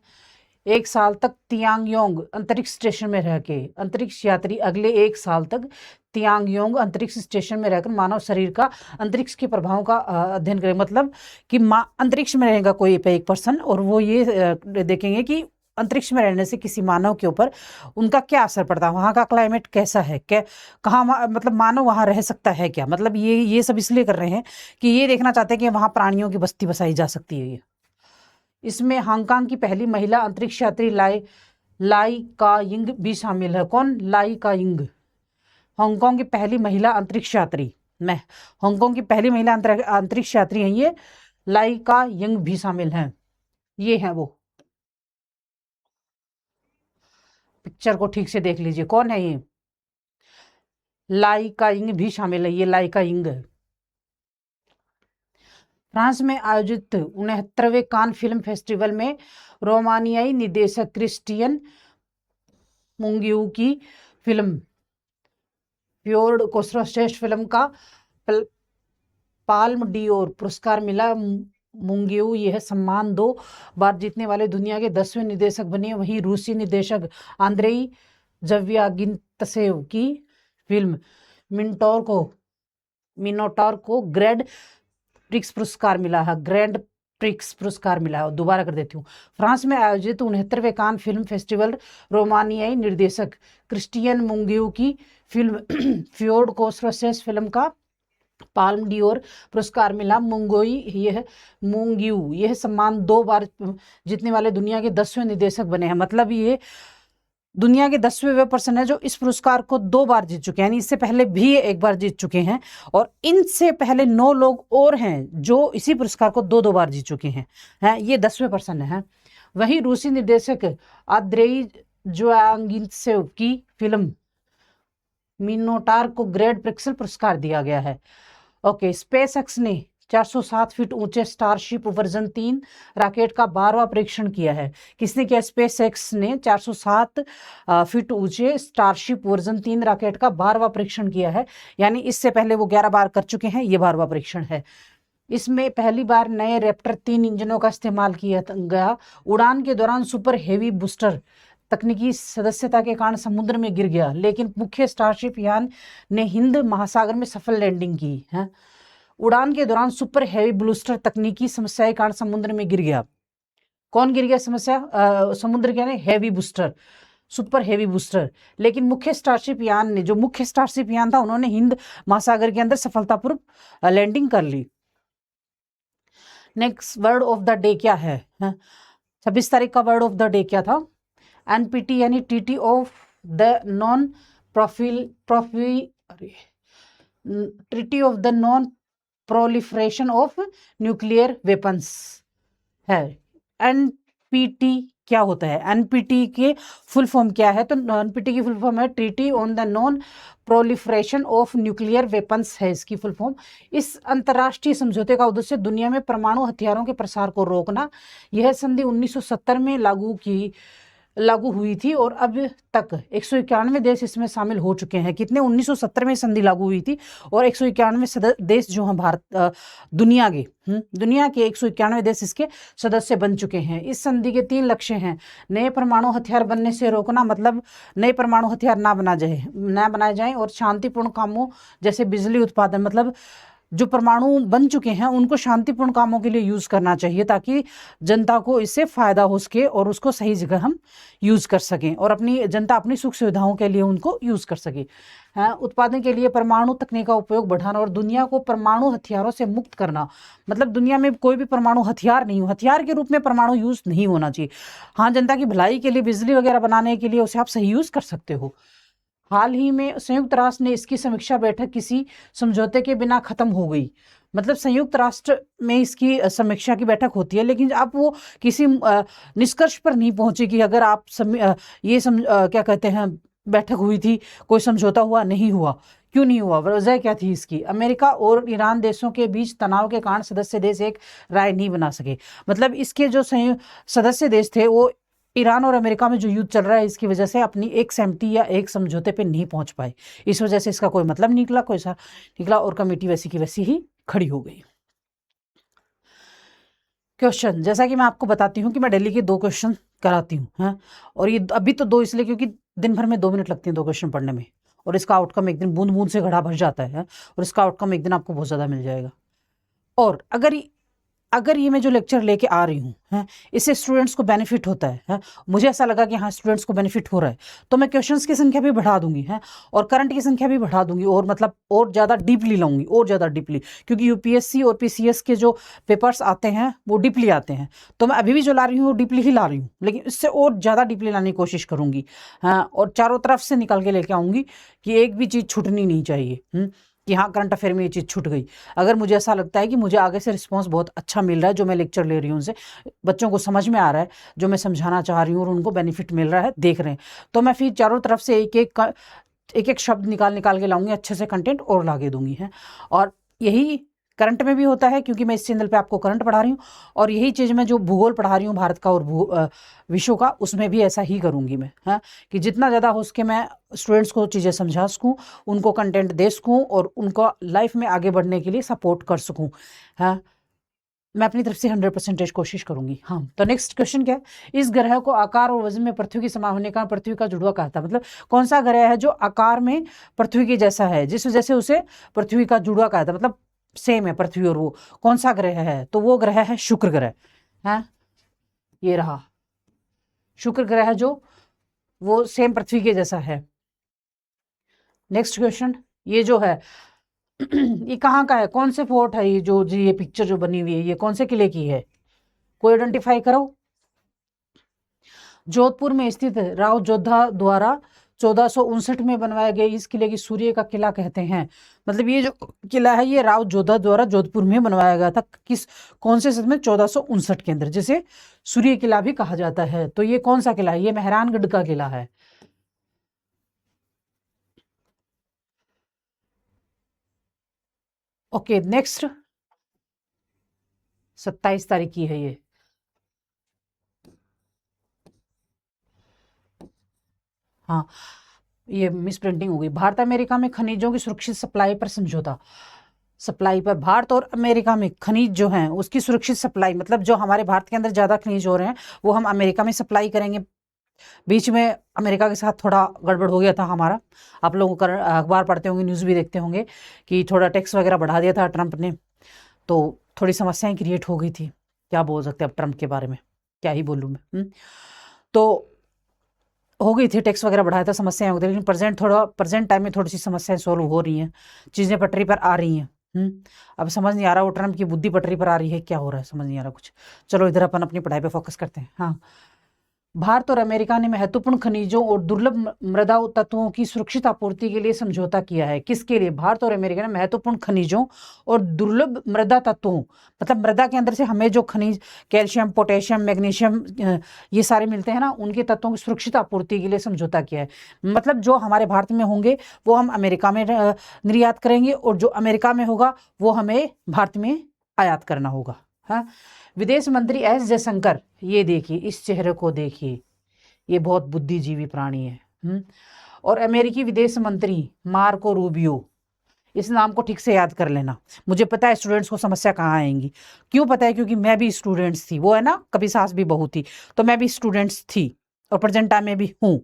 1 साल तक तियांगयोंग अंतरिक्ष स्टेशन में रह के अंतरिक्ष यात्री अगले 1 साल तक तियांगयोंग अंतरिक्ष स्टेशन में रहकर मानव शरीर का अंतरिक्ष के प्रभाव का अध्ययन करें। मतलब कि अंतरिक्ष में रहेगा कोई एक पर्सन और वो ये देखेंगे कि अंतरिक्ष में रहने से किसी मानव के ऊपर उनका क्या असर पड़ता है, वहाँ का क्लाइमेट कैसा है, क्या कहाँ मतलब मानव वहाँ रह सकता है क्या। मतलब ये सब इसलिए कर रहे हैं कि ये देखना चाहते हैं कि वहाँ प्राणियों की बस्ती बसाई जा सकती है। इसमें हांगकांग की पहली महिला अंतरिक्ष यात्री लाई का यिंग भी शामिल है। कौन? लाई का यिंग। हांगकांग की पहली महिला अंतरिक्ष यात्री हांगकांग की पहली महिला अंतरिक्ष यात्री हैं ये लाई का यिंग भी शामिल हैं। ये हैं वो, पिक्चर को ठीक से देख लीजिए। कौन है ये? लाई का यिंग भी शामिल है। ये लाई का यिंग है। फ्रांस में आयोजित 69वें कान फिल्म फेस्टिवल में रोमानियाई निर्देशक क्रिस्टियन मुंगियू की फिल्म प्योर्ड को सर्वश्रेष्ठ फिल्म का पाल्म डियोर पुरस्कार मिला। मुंगियू यह सम्मान 2 बार जीतने वाले दुनिया के 10वें निर्देशक बने। वहीं रूसी निर्देशक आंद्रेई ज़्याविगिंत्सेव की फिल्म मिनोटॉर को ग्रैंड प्रिक्स पुरस्कार मिला है। ग्रैंड प्रिक्स पुरस्कार मिला है। दोबारा कर देती हूँ। फ्रांस में आयोजित 69वें कान फिल्म फेस्टिवल रोमानियाई निर्देशक क्रिस्टियन मुंगियू की फिल्म फ्योर्ड को सर्वश्रेष्ठ फिल्म का पाल्म डियोर पुरस्कार मिला। मुंगियू यह सम्मान 2 बार जीतने वाले दुनिया के 10वें निर्देशक बने हैं। मतलब ये दुनिया के 10वें वे पर्सन है जो इस पुरस्कार को 2 बार जीत चुके हैं, यानी इससे पहले भी 1 बार जीत चुके हैं और इनसे पहले 9 लोग और हैं जो इसी पुरस्कार को 2-2 बार जीत चुके हैं। ये 10वें पर्सन है। वहीं रूसी निर्देशक आंद्रेई ज़्याविगिंत्सेव की फिल्म मिनोटार को ग्रैंड प्रिक्स पुरस्कार दिया गया है। ओके स्पेसएक्स ने 407 फीट ऊंचे स्टारशिप वर्जन 3 रॉकेट का 12वां परीक्षण किया है। किसने किया? स्पेसएक्स ने 407 फीट ऊंचे स्टारशिप वर्जन 3 रॉकेट का 12वां परीक्षण किया है। यानी इससे पहले वो 11 बार कर चुके हैं, ये 12वां परीक्षण है। इसमें पहली बार नए रैप्टर 3 इंजनों का इस्तेमाल किया गया। उड़ान के दौरान सुपर हेवी बूस्टर तकनीकी सदस्यता के कारण समुद्र में गिर गया, लेकिन मुख्य स्टारशिप यान ने हिंद महासागर में सफल लैंडिंग की है। उड़ान के दौरान सुपर हेवी बूस्टर तकनीकी समस्या के कारण समुद्र में गिर गया। कौन गिर गया? समुद्र के नहीं, heavy booster, super heavy booster. लेकिन मुख्य स्टारशिप यान था उन्होंने हिंद महासागर के अंदर सफलतापूर्वक लैंडिंग कर ली। Next word of the day क्या है? 26 तारीख का वर्ड ऑफ द डे क्या था? एनपीटी यानी treaty of the non proliferation of nuclear weapons है। एनपीटी क्या होता है? एनपीटी के फुल फॉर्म क्या है? तो एनपीटी की फुल फॉर्म है treaty on the non proliferation of nuclear weapons है इसकी फुल फॉर्म। इस अंतर्राष्ट्रीय समझौते का उद्देश्य दुनिया में परमाणु हथियारों के प्रसार को रोकना। यह संधि 1970 में लागू हुई थी और अब तक 191 देश इसमें शामिल हो चुके हैं। कितने? 1970 में संधि लागू हुई थी और 191 देश जो हैं दुनिया के 191 देश इसके सदस्य बन चुके हैं। इस संधि के 3 लक्ष्य हैं। नए परमाणु हथियार बनने से रोकना, मतलब नए परमाणु हथियार ना बनाए जाएं, और शांतिपूर्ण कामों जैसे बिजली उत्पादन, मतलब जो परमाणु बन चुके हैं उनको शांतिपूर्ण कामों के लिए यूज करना चाहिए, ताकि जनता को इससे फायदा हो सके और उसको सही जगह हम यूज कर सकें और अपनी जनता अपनी सुख सुविधाओं के लिए उनको यूज कर सके। उत्पादन के लिए परमाणु तकनीक का उपयोग बढ़ाना और दुनिया को परमाणु हथियारों से मुक्त करना। मतलब दुनिया में कोई भी परमाणु हथियार नहीं हो, हथियार के रूप में परमाणु यूज नहीं होना चाहिए। हाँ, जनता की भलाई के लिए, बिजली वगैरह बनाने के लिए उसे आप सही यूज कर सकते हो। हाल ही में संयुक्त राष्ट्र ने इसकी समीक्षा बैठक किसी समझौते के बिना खत्म हो गई। मतलब संयुक्त राष्ट्र में इसकी समीक्षा की बैठक होती है, लेकिन अब वो किसी निष्कर्ष पर नहीं पहुंची कि अगर आप क्या कहते हैं, बैठक हुई थी, कोई समझौता हुआ, नहीं हुआ। क्यों नहीं हुआ? वजह क्या थी इसकी? अमेरिका और ईरान देशों के बीच तनाव के कारण सदस्य देश एक राय नहीं बना सके। मतलब इसके जो सदस्य देश थे वो ईरान और अमेरिका में जो युद्ध चल रहा है इसकी वजह से अपनी एक सहमति या एक समझौते पे नहीं पहुंच पाए। इस वजह से इसका कोई मतलब निकला, कोई सा निकला और कमेटी वैसी की वैसी ही खड़ी हो गई। क्वेश्चन, जैसा कि मैं आपको बताती हूँ कि मैं डेली के 2 क्वेश्चन कराती हूँ, है, और ये अभी तो 2 इसलिए क्योंकि दिन भर में 2 मिनट लगती हैं 2 क्वेश्चन पढ़ने में, और इसका आउटकम एक दिन बूंद बूंद से घड़ा भर जाता है, और इसका आउटकम एक दिन आपको बहुत ज़्यादा मिल जाएगा। और अगर ये मैं जो लेक्चर लेके आ रही हूँ, है, इससे स्टूडेंट्स को बेनिफिट होता है, मुझे ऐसा लगा कि हाँ स्टूडेंट्स को बेनिफिट हो रहा है, तो मैं क्वेश्चंस की संख्या भी बढ़ा दूंगी, है, और करंट की संख्या भी बढ़ा दूंगी, और मतलब और ज़्यादा डीपली लाऊंगी, और ज़्यादा डीपली, क्योंकि यूपीएससी और पीसीएस के जो पेपर्स आते हैं वो डीपली आते हैं। तो मैं अभी भी जो ला रही हूँ वो डीपली ही ला रही हूँ, लेकिन इससे और ज़्यादा डीपली लाने की कोशिश करूँगी, हाँ, और चारों तरफ से निकाल के लेके आऊँगी कि एक भी चीज़ छूटनी नहीं चाहिए, कि हाँ करंट अफेयर में ये चीज़ छूट गई। अगर मुझे ऐसा लगता है कि मुझे आगे से रिस्पांस बहुत अच्छा मिल रहा है, जो मैं लेक्चर ले रही हूँ उनसे बच्चों को समझ में आ रहा है, जो मैं समझाना चाह रही हूँ और उनको बेनिफिट मिल रहा है, देख रहे हैं, तो मैं फिर चारों तरफ से एक एक शब्द निकाल के लाऊंगी, अच्छे से कंटेंट और लाके दूंगी, है। और यही करंट में भी होता है, क्योंकि मैं इस चैनल पे आपको करंट पढ़ा रही हूँ, और यही चीज़ मैं जो भूगोल पढ़ा रही हूँ भारत का और विश्व का, उसमें भी ऐसा ही करूँगी मैं, हाँ, कि जितना ज़्यादा हो सके मैं स्टूडेंट्स को चीज़ें समझा सकूँ, उनको कंटेंट दे सकूँ और उनको लाइफ में आगे बढ़ने के लिए सपोर्ट कर सकूँ, हाँ, मैं अपनी तरफ से 100% कोशिश करूंगी। हाँ, तो नेक्स्ट क्वेश्चन क्या है? इस ग्रह को आकार और वजन में पृथ्वी के समान होने का पृथ्वी का जुड़वा कहता है। मतलब कौन सा ग्रह है जो आकार में पृथ्वी के जैसा है, जिस वजह से उसे पृथ्वी का जुड़वा कहता है, मतलब सेम है पृथ्वी और वो, कौन सा ग्रह है? तो वो ग्रह है शुक्र ग्रह, है, ये रहा शुक्र ग्रह, जो वो सेम पृथ्वी के जैसा है। नेक्स्ट क्वेश्चन, ये जो है ये कहाँ का है? कौन से फोर्ट है? ये जो ये पिक्चर जो बनी हुई है ये कौन से किले की है? कोई आइडेंटिफाई करो। जोधपुर में स्थित राव जोधा द्वारा 1459 में बनवाए गए इस किले की सूर्य का किला कहते हैं। मतलब ये जो किला है ये राव जोधा द्वारा जोधपुर में बनवाया गया था, कौन से सन में? 1459 के अंदर, जिसे सूर्य किला भी कहा जाता है। तो ये कौन सा किला है? ये मेहरानगढ़ का किला है। ओके, नेक्स्ट 27 तारीख की है ये। हाँ, ये मिस प्रिंटिंग हो गई। भारत अमेरिका में खनिजों की सुरक्षित सप्लाई पर समझौता। सप्लाई पर भारत और अमेरिका में खनिज जो हैं उसकी सुरक्षित सप्लाई, मतलब जो हमारे भारत के अंदर ज़्यादा खनिज हो रहे हैं वो हम अमेरिका में सप्लाई करेंगे। बीच में अमेरिका के साथ थोड़ा गड़बड़ हो गया था हमारा, आप लोगों का अखबार पढ़ते होंगे, न्यूज़ भी देखते होंगे कि थोड़ा टैक्स वगैरह बढ़ा दिया था ट्रंप ने, तो थोड़ी समस्याएं क्रिएट हो गई थी। क्या बोल सकते हैं अब ट्रंप के बारे में, क्या ही बोलूँ मैं। तो हो गई थी, टैक्स वगैरह बढ़ाया था, समस्याएं हो गई, लेकिन प्रेजेंट टाइम में थोड़ी सी समस्याएं सॉल्व हो रही हैं, चीज़ें पटरी पर आ रही हैं। अब समझ नहीं आ रहा वो ट्रम्प की बुद्धि पटरी पर आ रही है, क्या हो रहा है समझ नहीं आ रहा कुछ। चलो इधर अपन अपनी पढ़ाई पे फोकस करते हैं। हाँ, भारत और अमेरिका ने महत्वपूर्ण खनिजों और दुर्लभ मृदा तत्वों की सुरक्षित आपूर्ति के लिए समझौता किया है। किसके लिए? भारत और अमेरिका ने महत्वपूर्ण खनिजों और दुर्लभ मृदा तत्वों, मतलब मृदा के अंदर से हमें जो खनिज कैल्शियम, पोटेशियम, मैग्नीशियम ये सारे मिलते हैं ना, उनके तत्वों की सुरक्षित आपूर्ति के लिए समझौता किया है। मतलब जो हमारे भारत में होंगे वो हम अमेरिका में निर्यात करेंगे, और जो अमेरिका में होगा वो हमें भारत में आयात करना होगा। हाँ, विदेश मंत्री एस जयशंकर, ये देखिए इस चेहरे को देखिए, ये बहुत बुद्धिजीवी प्राणी है। और अमेरिकी विदेश मंत्री मार्को रूबियो, इस नाम को ठीक से याद कर लेना। मुझे पता है स्टूडेंट्स को समस्या कहाँ आएंगी, क्यों पता है? क्योंकि मैं भी स्टूडेंट्स थी, वो है ना कभी सास भी बहू थी, तो मैं भी स्टूडेंट्स थी और प्रेजेंट टाइम में भी हूँ।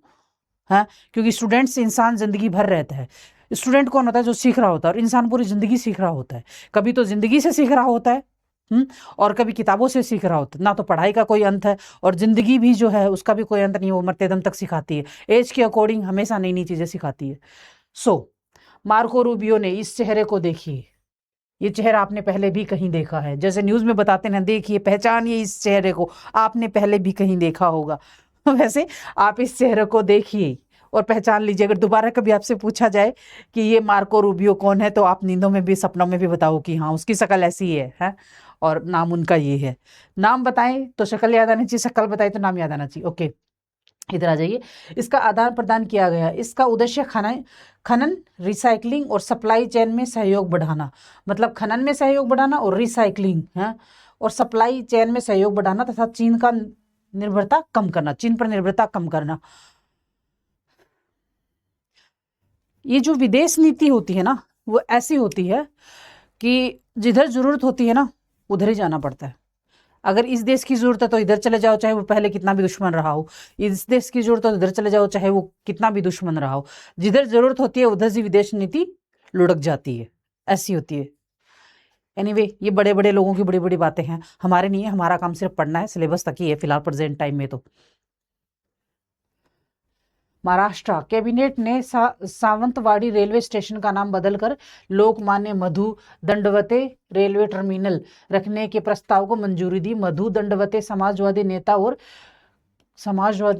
हाँ, क्योंकि स्टूडेंट्स इंसान जिंदगी भर रहता है, स्टूडेंट कौन होता है? जो सीख रहा होता है। और इंसान पूरी ज़िंदगी सीख रहा होता है। कभी तो ज़िंदगी से सीख रहा होता है, और कभी किताबों से सीख रहा होता है। ना तो पढ़ाई का कोई अंत है, और ज़िंदगी भी जो है उसका भी कोई अंत नहीं है, वो मरते दम तक सिखाती है। एज के अकॉर्डिंग हमेशा नई नई चीज़ें सिखाती है। सो मार्को रूबियो ने इस चेहरे को देखिए, ये चेहरा आपने पहले भी कहीं देखा है। जैसे न्यूज़ में बताते हैं, देखिए पहचानिए इस चेहरे को, आपने पहले भी कहीं देखा होगा। वैसे आप इस चेहरे को देखिए और पहचान लीजिए। अगर दोबारा कभी आपसे पूछा जाए कि ये मार्को रूबियो कौन है, तो आप नींदों में भी, सपनों में भी बताओ कि हाँ, उसकी शक्ल ऐसी है, और नाम उनका ये है। नाम बताएं तो शक्ल याद आनी चाहिए, शक्ल बताएं तो नाम याद आना चाहिए। ओके, इधर आ जाइए। इसका आदान प्रदान किया गया। इसका उद्देश्य खनन, रिसाइकलिंग और सप्लाई चेन में सहयोग बढ़ाना। मतलब खनन में सहयोग बढ़ाना और रिसाइकलिंग है, और सप्लाई चेन में सहयोग बढ़ाना, तथा चीन का निर्भरता कम करना, चीन पर निर्भरता कम करना। ये जो विदेश नीति होती है ना, वो ऐसी होती है कि जिधर जरूरत होती है ना, उधर ही जाना पड़ता है। अगर इस देश की जरूरत है तो इधर चले जाओ, चाहे वो पहले कितना भी दुश्मन रहा हो। इस देश की जरूरत है तो इधर चले जाओ, चाहे वो कितना भी दुश्मन रहा हो। जिधर जरूरत होती है उधर से विदेश नीति लुढ़क जाती है, ऐसी होती है। एनीवे, ये बड़े बड़े लोगों की बड़ी बड़ी बातें हैं, हमारे नहीं है। हमारा काम सिर्फ पढ़ना है, सिलेबस तक ही है फिलहाल प्रेजेंट टाइम में। तो महाराष्ट्र कैबिनेट ने सावंतवाड़ी रेलवे स्टेशन का नाम बदलकर लोकमान्य मधु दंडवते रेलवे टर्मिनल रखने के प्रस्ताव को मंजूरी दी। मधु दंडवते समाजवादी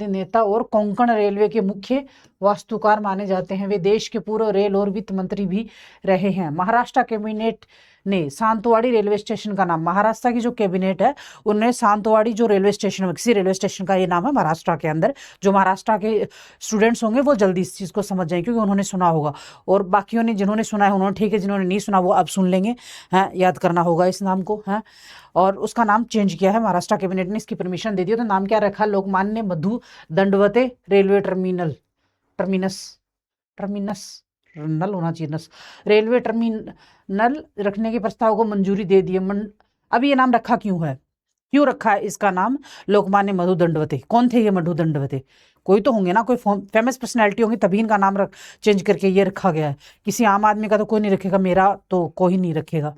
नेता और कोंकण रेलवे के मुख्य वास्तुकार माने जाते हैं। वे देश के पूर्व रेल और वित्त मंत्री भी रहे हैं। महाराष्ट्र कैबिनेट ने सावंतवाड़ी रेलवे स्टेशन का नाम, महाराष्ट्र की जो कैबिनेट है उन्होंने सावंतवाड़ी जो रेलवे स्टेशन है, किसी रेलवे स्टेशन का ये नाम है महाराष्ट्र के अंदर। जो महाराष्ट्र के स्टूडेंट्स होंगे वो जल्दी इस चीज़ को समझ जाएंगे, क्योंकि उन्होंने सुना होगा। और बाकियों ने, जिन्होंने सुना है उन्होंने ठीक है, जिन्होंने नहीं सुना वो अब सुन लेंगे, हैं, याद करना होगा इस नाम को, हैं। और उसका नाम चेंज किया है महाराष्ट्र कैबिनेट ने, इसकी परमिशन दे दी। तो नाम क्या रखा? लोकमान्य मधु दंडवते रेलवे टर्मिनस नल होना चाहिए, नस, रेलवे टर्मिनल रखने के प्रस्ताव को मंजूरी दे दी है। अब ये नाम रखा क्यों रखा है इसका नाम लोकमान्य मधु दंडवते? कौन थे ये मधु दंडवते? कोई तो होंगे ना, कोई फेमस पर्सनैलिटी होंगी, तभी इनका नाम चेंज करके ये रखा गया है। किसी आम आदमी का तो कोई नहीं रखेगा, मेरा तो कोई नहीं रखेगा,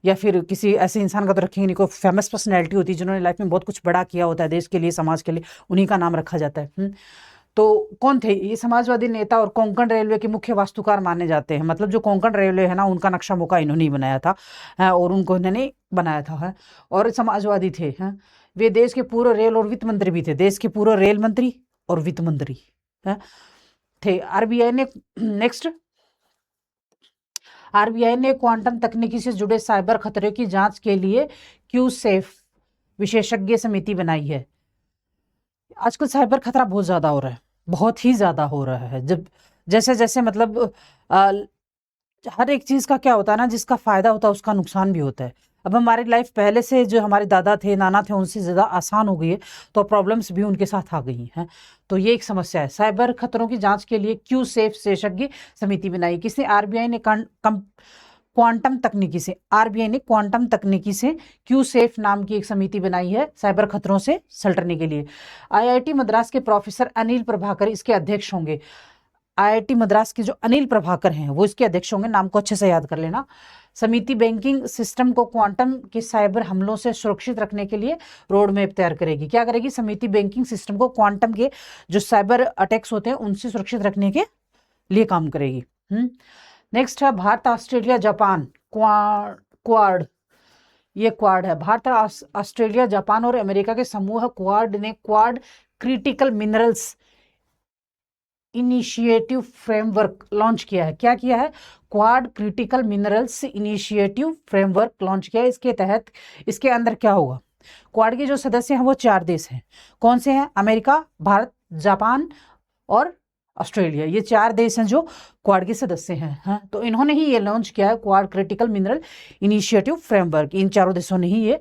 या फिर किसी ऐसे इंसान का तो रखेंगे नहीं। कोई फेमस पर्सनैलिटी होती है जिन्होंने लाइफ में बहुत कुछ बड़ा किया होता है देश के लिए, समाज के लिए, उन्हीं का नाम रखा जाता है। तो कौन थे ये? समाजवादी नेता और कोंकण रेलवे के मुख्य वास्तुकार माने जाते हैं। मतलब जो कोंकण रेलवे है ना, उनका नक्शा मुका इन्होंने ही बनाया था, और उनको इन्होंने बनाया था, है। और समाजवादी थे, हैं। वे देश के पूर्व रेल और वित्त मंत्री भी थे, देश के पूर्व रेल मंत्री और वित्त मंत्री, है, थे। आरबीआई ने नेक्स्ट आरबीआई ने क्वांटम तकनीकी से जुड़े साइबर खतरे की जांच के लिए क्यूसेफ विशेषज्ञ समिति बनाई है। आजकल साइबर खतरा बहुत ज़्यादा हो रहा है, बहुत ही ज़्यादा हो रहा है। जब जैसे जैसे मतलब हर एक चीज़ का क्या होता है ना, जिसका फ़ायदा होता है उसका नुकसान भी होता है। अब हमारी लाइफ पहले से, जो हमारे दादा थे, नाना थे, उनसे ज़्यादा आसान हो गई है, तो प्रॉब्लम्स भी उनके साथ आ गई हैं। तो ये एक समस्या है। साइबर खतरों की जांच के लिए क्यूसेफ विशेषज्ञ समिति बनाई। किसने? आरबीआई ने क्वांटम तकनीकी से क्यूसेफ नाम की एक समिति बनाई है साइबर खतरों से सलटने के लिए। आईआईटी मद्रास के प्रोफेसर अनिल प्रभाकर इसके अध्यक्ष होंगे। आईआईटी मद्रास के जो अनिल प्रभाकर हैं वो इसके अध्यक्ष होंगे, नाम को अच्छे से याद कर लेना। समिति बैंकिंग सिस्टम को क्वांटम के साइबर हमलों से सुरक्षित रखने के लिए रोड मैप तैयार करेगी। क्या करेगी? समिति बैंकिंग सिस्टम को क्वांटम के जो साइबर अटैक्स होते हैं उनसे सुरक्षित रखने के लिए काम करेगी। नेक्स्ट है भारत, ऑस्ट्रेलिया, जापान क्वाड। ये क्वाड है। भारत, ऑस्ट्रेलिया, जापान और अमेरिका के समूह क्वाड ने quad critical minerals initiative framework launch किया है। क्या किया है? Quad critical minerals initiative framework launch किया है। इसके तहत, इसके अंदर क्या होगा? क्वाड के जो सदस्य हैं वो 4 देश हैं। कौन से हैं? अमेरिका, भारत, जापान और ऑस्ट्रेलिया। ये 4 देश हैं जो क्वाड के सदस्य हैं, हाँ। तो इन्होंने ही ये लॉन्च किया है, Quad critical mineral initiative framework. इन 4 देशों ने ही ये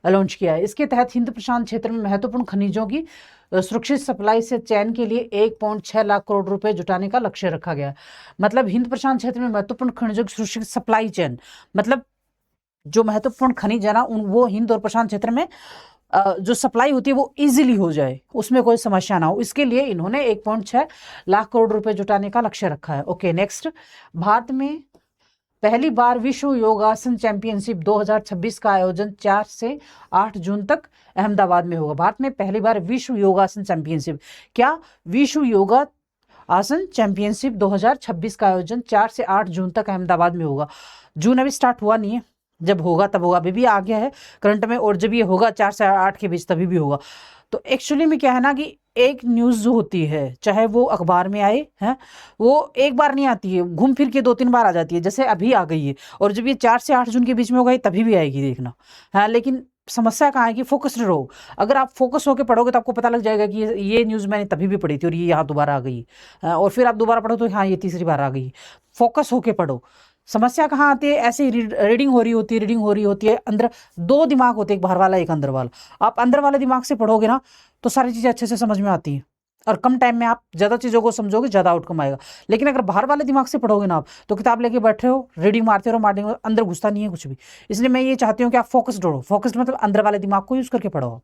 लॉन्च किया है। इसके तहत हिंद प्रशांत क्षेत्र में महत्वपूर्ण खनिजों की सुरक्षित सप्लाई से चयन के लिए 1.6 लाख करोड़ रुपए जुटाने का लक्ष्य रखा गया। मतलब हिंद प्रशांत क्षेत्र में महत्वपूर्ण खनिजों की सुरक्षित सप्लाई चेन, मतलब जो महत्वपूर्ण खनिज है ना, वो हिंद और प्रशांत क्षेत्र में जो सप्लाई होती है वो इजीली हो जाए, उसमें कोई समस्या ना हो, इसके लिए इन्होंने 1.6 लाख करोड़ रुपए जुटाने का लक्ष्य रखा है। ओके नेक्स्ट, भारत में पहली बार विश्व योगासन चैंपियनशिप 2026 का आयोजन 4 से 8 जून तक अहमदाबाद में होगा। भारत में पहली बार विश्व योगासन चैंपियनशिप, क्या विश्व योगा आसन चैंपियनशिप 2026 का आयोजन 4 से 8 जून तक अहमदाबाद में होगा। जून अभी स्टार्ट हुआ नहीं है, जब होगा तब होगा, अभी भी आ गया है करंट में, और जब ये होगा 4 से 8 के बीच तभी भी होगा। तो एक्चुअली में क्या है ना कि एक न्यूज़ जो होती है, चाहे वो अखबार में आए हैं, वो एक बार नहीं आती है, घूम फिर के 2-3 बार आ जाती है, जैसे अभी आ गई है, और जब ये 4 से 8 जून के बीच में होगा तभी भी आएगी, देखना। हाँ, लेकिन समस्या कहाँ है कि फोकस्ड रहो। अगर आप फोकस होकर पढ़ोगे तो आपको पता लग जाएगा कि ये न्यूज़ मैंने तभी भी पढ़ी थी और ये यहाँ दोबारा आ गई, और फिर आप दोबारा पढ़ो तो हाँ ये तीसरी बार आ गई। फोकस होके पढ़ो। समस्या कहाँ आती है, ऐसे ही रीडिंग हो रही होती है, रीडिंग हो रही होती है, अंदर 2 दिमाग होते हैं, एक बाहर वाला एक अंदर वाला। आप अंदर वाले दिमाग से पढ़ोगे ना तो सारी चीज़ें अच्छे से समझ में आती हैं, और कम टाइम में आप ज़्यादा चीज़ों को समझोगे, ज़्यादा आउटकम आएगा। लेकिन अगर बाहर वाले दिमाग से पढ़ोगे ना आप, तो किताब लेके बैठे हो, रीडिंग मारते रहो, अंदर घुसता नहीं है कुछ भी। इसलिए मैं ये चाहती हूँ कि आप फोकस्ड रहो। फोकस्ड मतलब अंदर वाले दिमाग को यूज़ करके पढ़ो आप।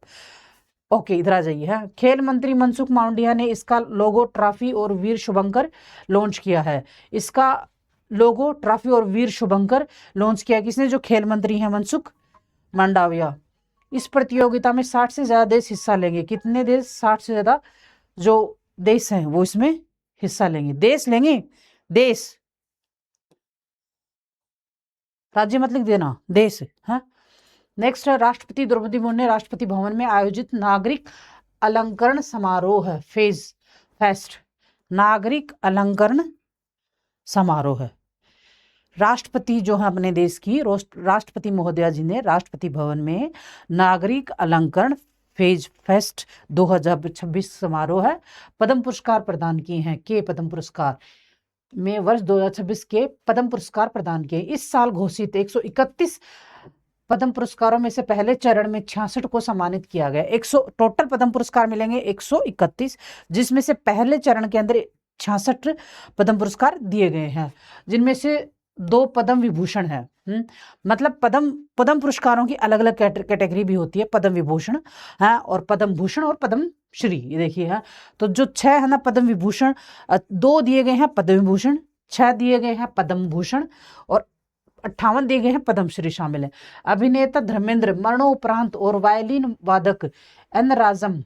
ओके, इधर आ जाइए। है, खेल मंत्री मनसुख मांडविया ने इसका लोगो, ट्रॉफी और वीर शुभंकर लॉन्च किया है। इसका लोगो, ट्रॉफी और वीर शुभंकर लॉन्च किया किसने, जो खेल मंत्री हैं मनसुख मांडविया। इस प्रतियोगिता में 60 से ज़्यादा देश हिस्सा लेंगे। कितने देश? 60 से ज़्यादा जो देश हैं वो इसमें हिस्सा लेंगे। देश लेंगे, देश, राज्य मत लिख देना, देश है। नेक्स्ट है, राष्ट्रपति द्रौपदी मुर्मू ने राष्ट्रपति भवन में आयोजित नागरिक अलंकरण समारोह है, फेस्ट, नागरिक अलंकरण समारोह है। राष्ट्रपति जो है अपने देश की, राष्ट्रपति महोदया जी ने राष्ट्रपति भवन में नागरिक अलंकरण फेस्ट 2026 समारोह है, पद्म पुरस्कार प्रदान किए हैं। के पद्म पुरस्कार में वर्ष 2026 के पद्म पुरस्कार प्रदान किए। इस साल घोषित 131 पद्म पुरस्कारों में से पहले चरण में 66 को सम्मानित किया गया। 100 टोटल पद्म पुरस्कार मिलेंगे 131, जिसमें से पहले चरण के अंदर 66 पद्म पुरस्कार दिए गए हैं, जिनमें से 2 पद्म विभूषण है। मतलब पद्म पुरस्कारों की अलग अलग कैटेगरी भी होती है, पद्म विभूषण है और पद्म भूषण और पद्म श्री, ये देखिए है। तो जो 6 है ना पद्म विभूषण, 2 दिए गए हैं पद्म विभूषण, 6 दिए गए हैं पद्म भूषण और 58 दिए गए हैं पद्मश्री शामिल है। अभिनेता धर्मेंद्र मरणोपरांत और वायलिन वादक एन राजम,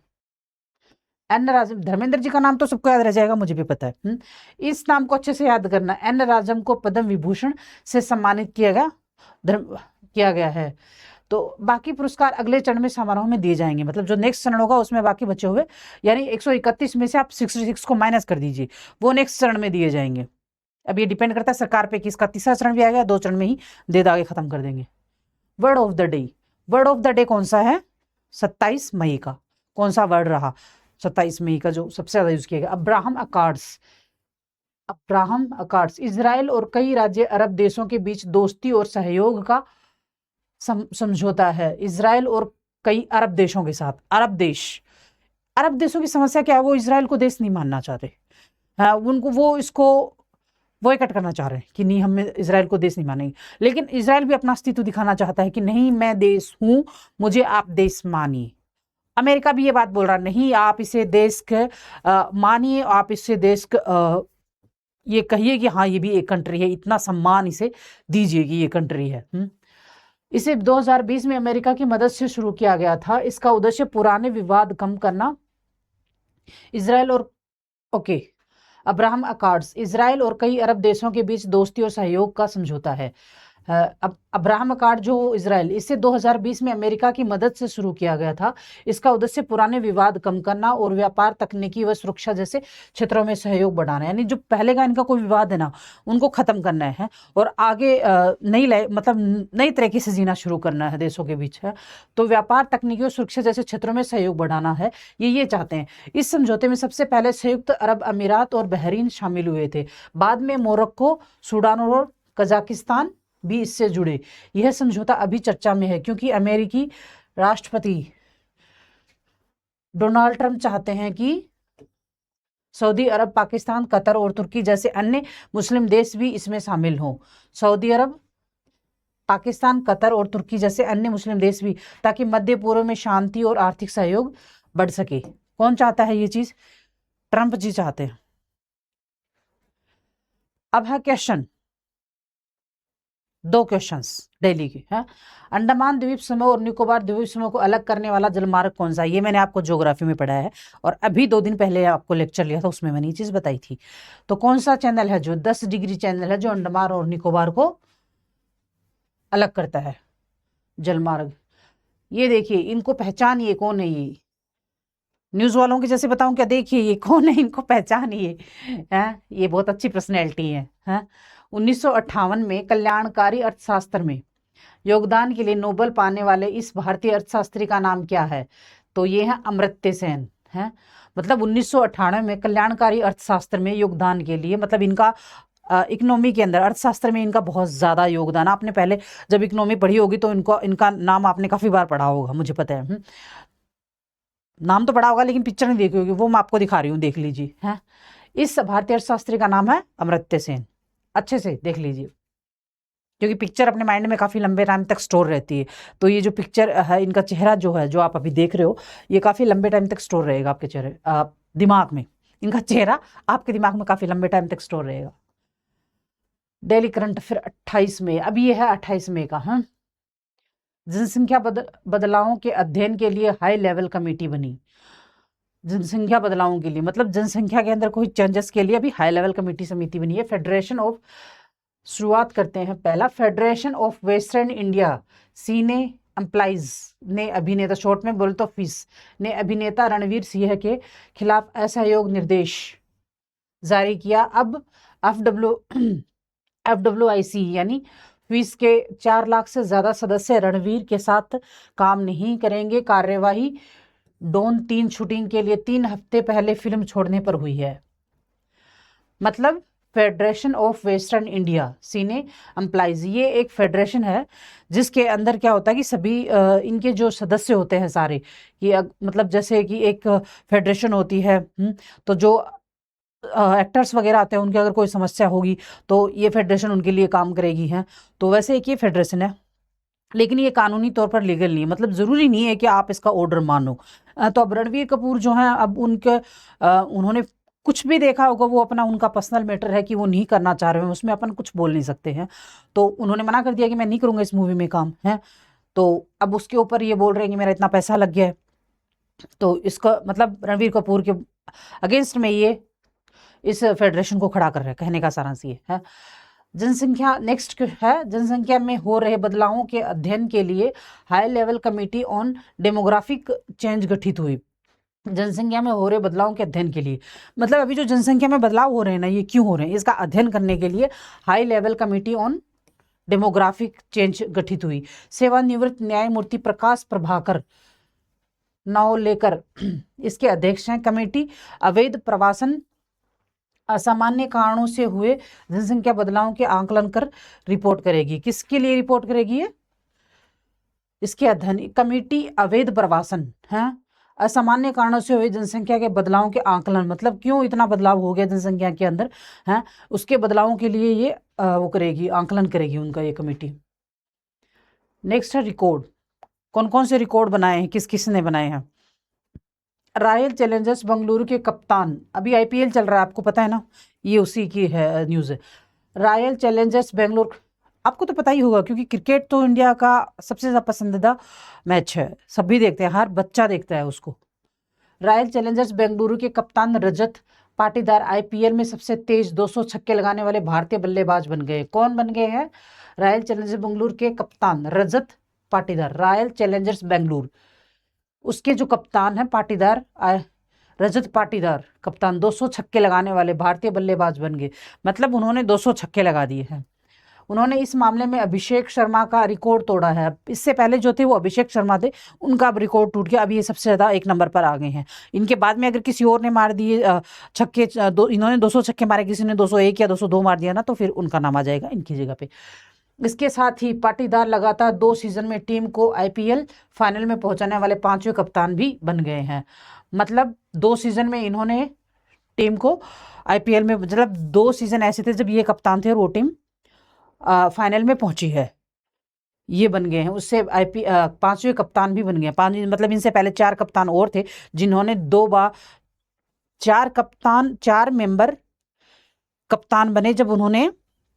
धर्मेंद्र जी का नाम तो सबको याद रह जाएगा, मुझे भी पता है। इस नाम को अच्छे से याद करना। एन राजम को पद्म विभूषण से सम्मानित किया गया है। तो बाकी पुरस्कार अगले चरण में समारोह में दिए जाएंगे, मतलब जो नेक्स्ट चरण होगा उसमें बाकी बचे हुए, यानी 131 में से आप 66 को माइनस कर दीजिए, वो नेक्स्ट चरण में दिए जाएंगे। अब ये डिपेंड करता है सरकार पे कि इसका तीसरा चरण भी आएगा, 2 चरण में ही दे दागे खत्म कर देंगे। Word of the day, word of the day कौन सा है? 27 मई का। कौन सा वर्ड रहा 27 मई का जो सबसे ज्यादा यूज किया गया? Abraham accords. Abraham accords Israel और कई राज्य अरब देशों के बीच दोस्ती और सहयोग का समझौता है। इजराइल और कई अरब देशों के साथ। अरब देशों की समस्या क्या है? वो इजराइल को देश नहीं मानना चाहते। उनको वो इसको बॉयकॉट करना चाह रहे हैं कि नहीं, हम इजराइल को देश नहीं मानेंगे। लेकिन इजराइल भी अपना अस्तित्व दिखाना चाहता है कि नहीं, मैं देश हूं, मुझे आप देश मानिए। अमेरिका भी ये बात बोल रहा, नहीं आप इसे देश मानिए, आप इसे देश ये कहिए कि हाँ ये भी एक कंट्री है, इतना सम्मान इसे दीजिए कि ये कंट्री है। इसे 2020 में अमेरिका की मदद से शुरू किया गया था। इसका उद्देश्य पुराने विवाद कम करना। इजराइल और अब्राहम अकॉर्ड्स इजराइल और कई अरब देशों के बीच दोस्ती और सहयोग का समझौता है। अब अब्राहम अकॉर्ड जो इजराइल, इससे 2020 में अमेरिका की मदद से शुरू किया गया था। इसका उद्देश्य पुराने विवाद कम करना और व्यापार, तकनीकी व सुरक्षा जैसे क्षेत्रों में सहयोग बढ़ाना, यानी जो पहले का इनका कोई विवाद है ना उनको खत्म करना है और आगे नई तरीके से जीना शुरू करना है देशों के बीच है। तो व्यापार, तकनीकी और सुरक्षा जैसे क्षेत्रों में सहयोग बढ़ाना है, ये चाहते हैं। इस समझौते में सबसे पहले संयुक्त अरब अमीरात और बहरीन शामिल हुए थे। बाद में मोरक्को, सूडान और कजाकिस्तान भी इससे जुड़े। यह समझौता अभी चर्चा में है क्योंकि अमेरिकी राष्ट्रपति डोनाल्ड ट्रंप चाहते हैं कि सऊदी अरब, पाकिस्तान, कतर और तुर्की जैसे अन्य मुस्लिम देश भी इसमें शामिल हों। सऊदी अरब, पाकिस्तान, कतर और तुर्की जैसे अन्य मुस्लिम देश भी, ताकि मध्य पूर्व में शांति और आर्थिक सहयोग बढ़ सके। कौन चाहता है ये चीज? ट्रंप जी चाहते हैं। अब है क्वेश्चन, 2 क्वेश्चंस दिल्ली के हैं। अंडमान द्वीप समूह और निकोबार द्वीप समूह को अलग करने वाला जलमार्ग कौन सा है? ये मैंने आपको ज्योग्राफी में पढ़ा है, और अभी 2 दिन पहले आपको लेक्चर लिया था, उसमें मैंने ये चीज बताई थी। तो कौन सा चैनल है जो 10 डिग्री चैनल है, जो अंडमान और निकोबार को अलग करता है? जलमार्ग। ये देखिए, इनको पहचानिए, कौन है ये? न्यूज वालों के जैसे बताऊं क्या? देखिए ये कौन है, इनको पहचानिए। हैं, ये बहुत अच्छी पर्सनैलिटी है। हैं, 1958 में कल्याणकारी अर्थशास्त्र में योगदान के लिए नोबेल पाने वाले इस भारतीय अर्थशास्त्री का नाम क्या है? तो ये है अमर्त्य सेन। है, मतलब 1998 में कल्याणकारी अर्थशास्त्र में योगदान के लिए, मतलब इनका इकोनॉमी के अंदर, अर्थशास्त्र में इनका बहुत ज्यादा योगदान। आपने पहले जब इकोनॉमी पढ़ी होगी तो इनका नाम आपने काफी बार पढ़ा होगा, मुझे पता है। नाम तो पढ़ा होगा लेकिन पिक्चर नहीं देखी होगी, वो मैं आपको दिखा रही हूँ, देख लीजिए। है, इस भारतीय अर्थशास्त्री का नाम है अमर्त्य सेन। अच्छे से देख लीजिए, क्योंकि पिक्चर अपने माइंड में काफी लंबे टाइम तक स्टोर रहती है। तो ये जो पिक्चर है, इनका चेहरा जो है, जो आप अभी देख रहे हो, ये काफी लंबे टाइम तक स्टोर रहेगा आपके चेहरे दिमाग में। इनका चेहरा आपके दिमाग में काफी लंबे टाइम तक स्टोर रहेगा। डेली करंट अफेयर 28 मई, अभी ये है 28 मई का। हाँ, जनसंख्या बदलावों के अध्ययन के लिए हाई लेवल कमेटी बनी। जनसंख्या बदलावों के लिए, मतलब जनसंख्या के अंदर कोई चेंजेस के लिए अभी हाई लेवल कमेटी समिति बनी है। फेडरेशन ऑफ, शुरुआत करते हैं पहला, फेडरेशन ऑफ वेस्टर्न इंडिया सीने एम्प्लाइज ने अभिनेता, शॉर्ट में बोल तो फीस, ने अभिनेता रणवीर सिंह के खिलाफ असहयोग निर्देश जारी किया। अब FWIC यानी फीस के 4 लाख से ज्यादा सदस्य रणवीर के साथ काम नहीं करेंगे। कार्यवाही डॉन 3 शूटिंग के लिए 3 हफ्ते पहले फिल्म छोड़ने पर हुई है। मतलब फेडरेशन ऑफ वेस्टर्न इंडिया सीने एम्प्लाइज, ये एक फेडरेशन है जिसके अंदर क्या होता है कि सभी इनके जो सदस्य होते हैं सारे, ये मतलब जैसे कि एक फेडरेशन होती है, तो जो एक्टर्स वगैरह आते हैं, उनकी अगर कोई समस्या होगी तो ये फेडरेशन उनके लिए काम करेगी। है, तो वैसे एक ये फेडरेशन है, लेकिन ये कानूनी तौर पर लीगल नहीं है, मतलब जरूरी नहीं है कि आप इसका ऑर्डर मानो। तो अब रणवीर कपूर जो है, अब उन्होंने कुछ भी देखा होगा, वो अपना, उनका पर्सनल मैटर है कि वो नहीं करना चाह रहे हैं, उसमें अपन कुछ बोल नहीं सकते हैं। तो उन्होंने मना कर दिया कि मैं नहीं करूंगा इस मूवी में काम। है, तो अब उसके ऊपर ये बोल रहे हैं कि मेरा इतना पैसा लग गया है, तो इसका मतलब रणवीर कपूर के अगेंस्ट में ये इस फेडरेशन को खड़ा कर रहे हैं, कहने का सारांश ये है। जनसंख्या नेक्स्ट है, जनसंख्या में हो रहे बदलावों के अध्ययन के लिए high level committee on demographic change गठित हुई। जनसंख्या में हो रहे बदलावों के अध्ययन के लिए, मतलब अभी जो जनसंख्या में बदलाव हो रहे हैं ना, ये क्यों हो रहे हैं, इसका अध्ययन करने के लिए high level committee on demographic change गठित हुई। सेवानिवृत्त न्यायमूर्ति प्रकाश प्रभाकर नावलेकर इसके अध्यक्ष हैं। कमेटी अवैध प्रवासन, असामान्य कारणों से हुए जनसंख्या बदलावों के आकलन कर रिपोर्ट करेगी। किसके लिए रिपोर्ट करेगी ये? इसके अध्ययन, कमेटी अवैध प्रवासन है, असामान्य कारणों से हुए जनसंख्या के बदलावों के आकलन, मतलब क्यों इतना बदलाव हो गया जनसंख्या के अंदर है, उसके बदलावों के लिए ये वो करेगी, आकलन करेगी उनका ये कमेटी। नेक्स्ट है रिकॉर्ड। कौन कौन से रिकॉर्ड बनाए हैं, किस किस ने बनाए हैं? रॉयल चैलेंजर्स बेंगलुरु के कप्तान, अभी IPL चल रहा है, आपको पता है ना, ये उसी की है न्यूज़ है। रॉयल चैलेंजर्स बेंगलुरु, आपको तो पता ही होगा क्योंकि क्रिकेट तो इंडिया का सबसे ज़्यादा पसंदीदा मैच है, सभी देखते हैं, हर बच्चा देखता है उसको। रॉयल चैलेंजर्स बेंगलुरु के कप्तान रजत पाटीदार IPL में सबसे तेज 200 छक्के लगाने वाले भारतीय बल्लेबाज बन गए। कौन बन गए हैं? रॉयल चैलेंजर्स बेंगलुरु के कप्तान रजत पाटीदार, रॉयल चैलेंजर्स बेंगलुरु, उसके जो कप्तान हैं पाटीदार, रजत पाटीदार कप्तान 200 छक्के लगाने वाले भारतीय बल्लेबाज बन गए, मतलब उन्होंने 200 छक्के लगा दिए हैं। उन्होंने इस मामले में अभिषेक शर्मा का रिकॉर्ड तोड़ा है। इससे पहले जो थे वो अभिषेक शर्मा थे, उनका अब रिकॉर्ड टूट गया, अब ये सबसे ज़्यादा 1 नंबर पर आ गए हैं। इनके बाद में अगर किसी और ने मार दिए छक्के, इन्होंने 200 छक्के मारे, किसी ने 201 या 202 मार दिया ना, तो फिर उनका नाम आ जाएगा इनकी जगह पे। इसके साथ ही पाटीदार लगातार 2 सीजन में टीम को IPL फाइनल में पहुंचाने वाले 5वें कप्तान भी बन गए हैं। मतलब 2 सीजन में इन्होंने टीम को IPL में, मतलब 2 सीजन ऐसे थे जब ये कप्तान थे और वो टीम फाइनल में पहुंची है। ये बन गए हैं। उससे पांचवें कप्तान भी बन गए, पांच मतलब इनसे पहले 4 कप्तान और थे जिन्होंने 2 बार 4 मेंबर कप्तान बने, जब उन्होंने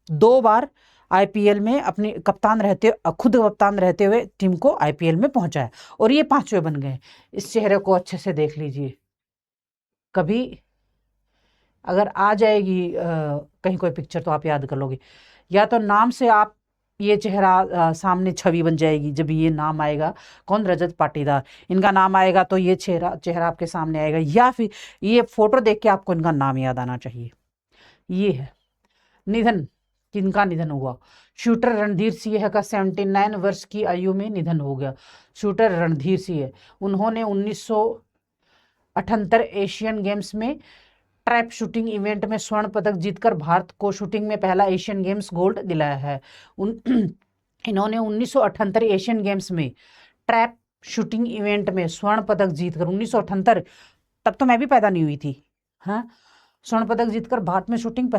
2 बार आईपीएल में अपने खुद कप्तान रहते हुए टीम को आईपीएल में पहुंचाया, और ये 5वें बन गए। इस चेहरे को अच्छे से देख लीजिए, कभी अगर आ जाएगी कहीं कोई पिक्चर तो आप याद कर लोगे, या तो नाम से आप ये चेहरा सामने छवि बन जाएगी। जब ये नाम आएगा, कौन, रजत पाटीदार, इनका नाम आएगा तो ये चेहरा आपके सामने आएगा, या फिर ये फोटो देख के आपको इनका नाम याद आना चाहिए। ये है निधन, किनका निधन हुआ? शूटर रणधीर सिंह का 79 वर्ष की आयु में निधन हो गया। शूटर रणधीर सिंह, उन्होंने 1978 एशियन गेम्स में ट्रैप शूटिंग इवेंट में स्वर्ण पदक जीतकर भारत को शूटिंग में पहला एशियन गेम्स गोल्ड दिलाया है। इन्होंने 1978 एशियन गेम्स में ट्रैप शूटिंग इवेंट में स्वर्ण पदक जीतकर 1978, तब तो मैं भी पैदा नहीं हुई थी, हाँ, स्वर्ण पदक जीतकर भारत में शूटिंग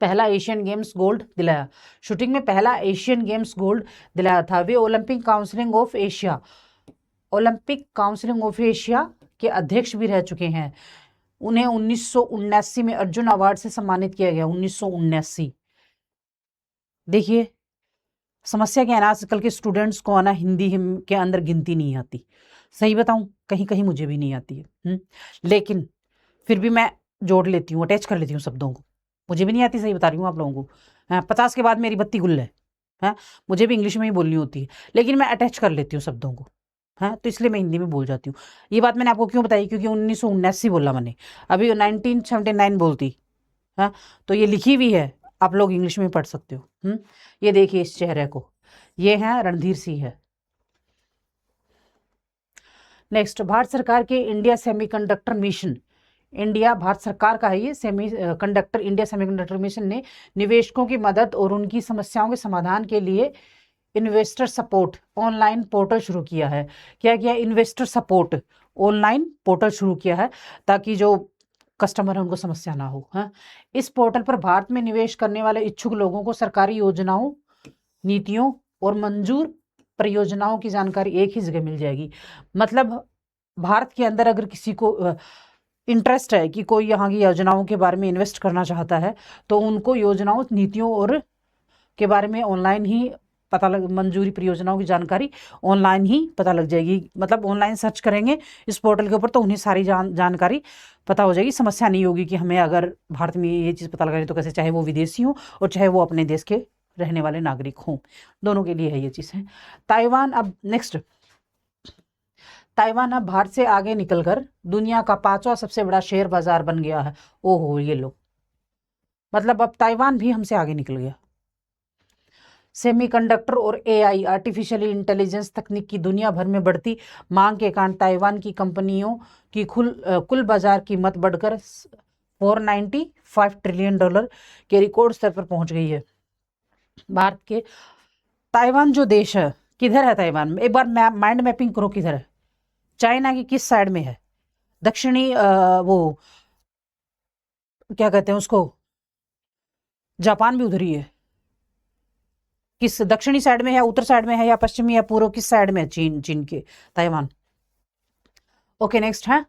पहला एशियन गेम्स गोल्ड दिलाया। शूटिंग में पहला एशियन गेम्स गोल्ड दिलाया था। वे ओलंपिक काउंसिल ऑफ एशिया के अध्यक्ष भी रह चुके हैं। उन्हें 1979 में अर्जुन अवार्ड से सम्मानित किया गया। 1979। देखिए समस्या क्या है ना, आजकल के स्टूडेंट्स को आना हिंदी के अंदर गिनती नहीं आती। सही बताऊं, कहीं कहीं मुझे भी नहीं आती है, लेकिन फिर भी मैं जोड़ लेती हूँ, अटैच कर लेती हूँ शब्दों को। मुझे भी नहीं आती, सही बता रही हूँ आप लोगों को। 50 के बाद मेरी बत्ती गुल है, मुझे भी इंग्लिश में ही बोलनी होती है, लेकिन मैं अटैच कर लेती हूँ शब्दों को, तो इसलिए मैं हिंदी में बोल जाती हूँ। ये बात मैंने आपको क्यों बताई, क्योंकि 1979 बोला मैंने, अभी 1979 बोलती, तो ये लिखी हुई है, आप लोग इंग्लिश में पढ़ सकते हो। ये देखिए इस चेहरे को, ये है रणधीर सिंह है। नेक्स्ट, भारत सरकार के इंडिया सेमीकंडक्टर मिशन, भारत सरकार का है ये इंडिया सेमीकंडक्टर मिशन ने निवेशकों की मदद और उनकी समस्याओं के समाधान के लिए इन्वेस्टर सपोर्ट ऑनलाइन पोर्टल शुरू किया है। क्या किया? इन्वेस्टर सपोर्ट ऑनलाइन पोर्टल शुरू किया है, ताकि जो कस्टमर है उनको समस्या ना हो। इस पोर्टल पर भारत में निवेश करने वाले इच्छुक लोगों को सरकारी योजनाओं, नीतियों और मंजूर परियोजनाओं की जानकारी एक ही जगह मिल जाएगी। मतलब भारत के अंदर अगर किसी को इंटरेस्ट है कि कोई यहाँ की योजनाओं के बारे में इन्वेस्ट करना चाहता है, तो उनको योजनाओं, नीतियों और के बारे में ऑनलाइन ही मंजूरी परियोजनाओं की जानकारी ऑनलाइन ही पता लग जाएगी। मतलब ऑनलाइन सर्च करेंगे इस पोर्टल के ऊपर तो उन्हें सारी जानकारी पता हो जाएगी। समस्या नहीं होगी कि हमें अगर भारत में ये चीज़ पता लगानी तो कैसे, चाहे वो विदेशी हो और चाहे वो अपने देश के रहने वाले नागरिक हों, दोनों के लिए है ये चीज़ है। ताइवान अब भारत से आगे निकलकर दुनिया का 5वां सबसे बड़ा शेयर बाजार बन गया है। ओहो, ये लो, मतलब अब ताइवान भी हमसे आगे निकल गया। सेमीकंडक्टर और एआई, आर्टिफिशियल इंटेलिजेंस तकनीक की दुनिया भर में बढ़ती मांग के कारण ताइवान की कंपनियों की कुल बाजार कीमत बढ़कर $495 ट्रिलियन के रिकॉर्ड स्तर पर पहुंच गई है। भारत के ताइवान जो देश है, किधर है ताइवान? एक बार माइंड मैपिंग करो, किधर है? चाइना की किस साइड में है? दक्षिणी वो क्या कहते हैं उसको, जापान भी उधर ही है। किस दक्षिणी साइड में है, उत्तर साइड में है, या पश्चिमी या पूर्व, किस साइड में है चीन के ताइवान? ओके, नेक्स्ट है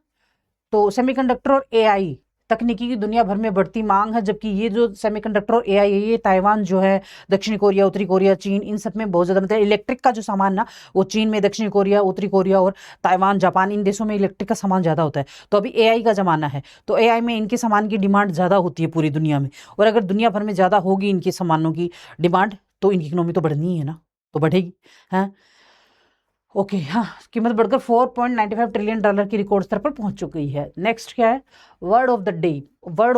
तो सेमीकंडक्टर और एआई तकनीकी की दुनिया भर में बढ़ती मांग है, जबकि ये जो सेमीकंडक्टर और एआई है, ये ताइवान जो है, दक्षिण कोरिया, उत्तरी कोरिया, चीन, इन सब में बहुत ज़्यादा, मतलब इलेक्ट्रिक का जो सामान ना, वो चीन में, दक्षिण कोरिया, उत्तरी कोरिया और ताइवान, जापान, इन देशों में इलेक्ट्रिक का सामान ज़्यादा होता है। तो अभी एआई का ज़माना है, तो एआई में इनके सामान की डिमांड ज़्यादा होती है पूरी दुनिया में, और अगर दुनिया भर में ज़्यादा होगी इनके सामानों की डिमांड, तो इनकी इकोनॉमी तो बढ़नी है ना, तो बढ़ेगी। ओके, कीमत बढ़कर $4.95 ट्रिलियन की रिकॉर्ड स्तर पर पहुंच चुकी है। नेक्स्ट क्या है? वर्ड ऑफ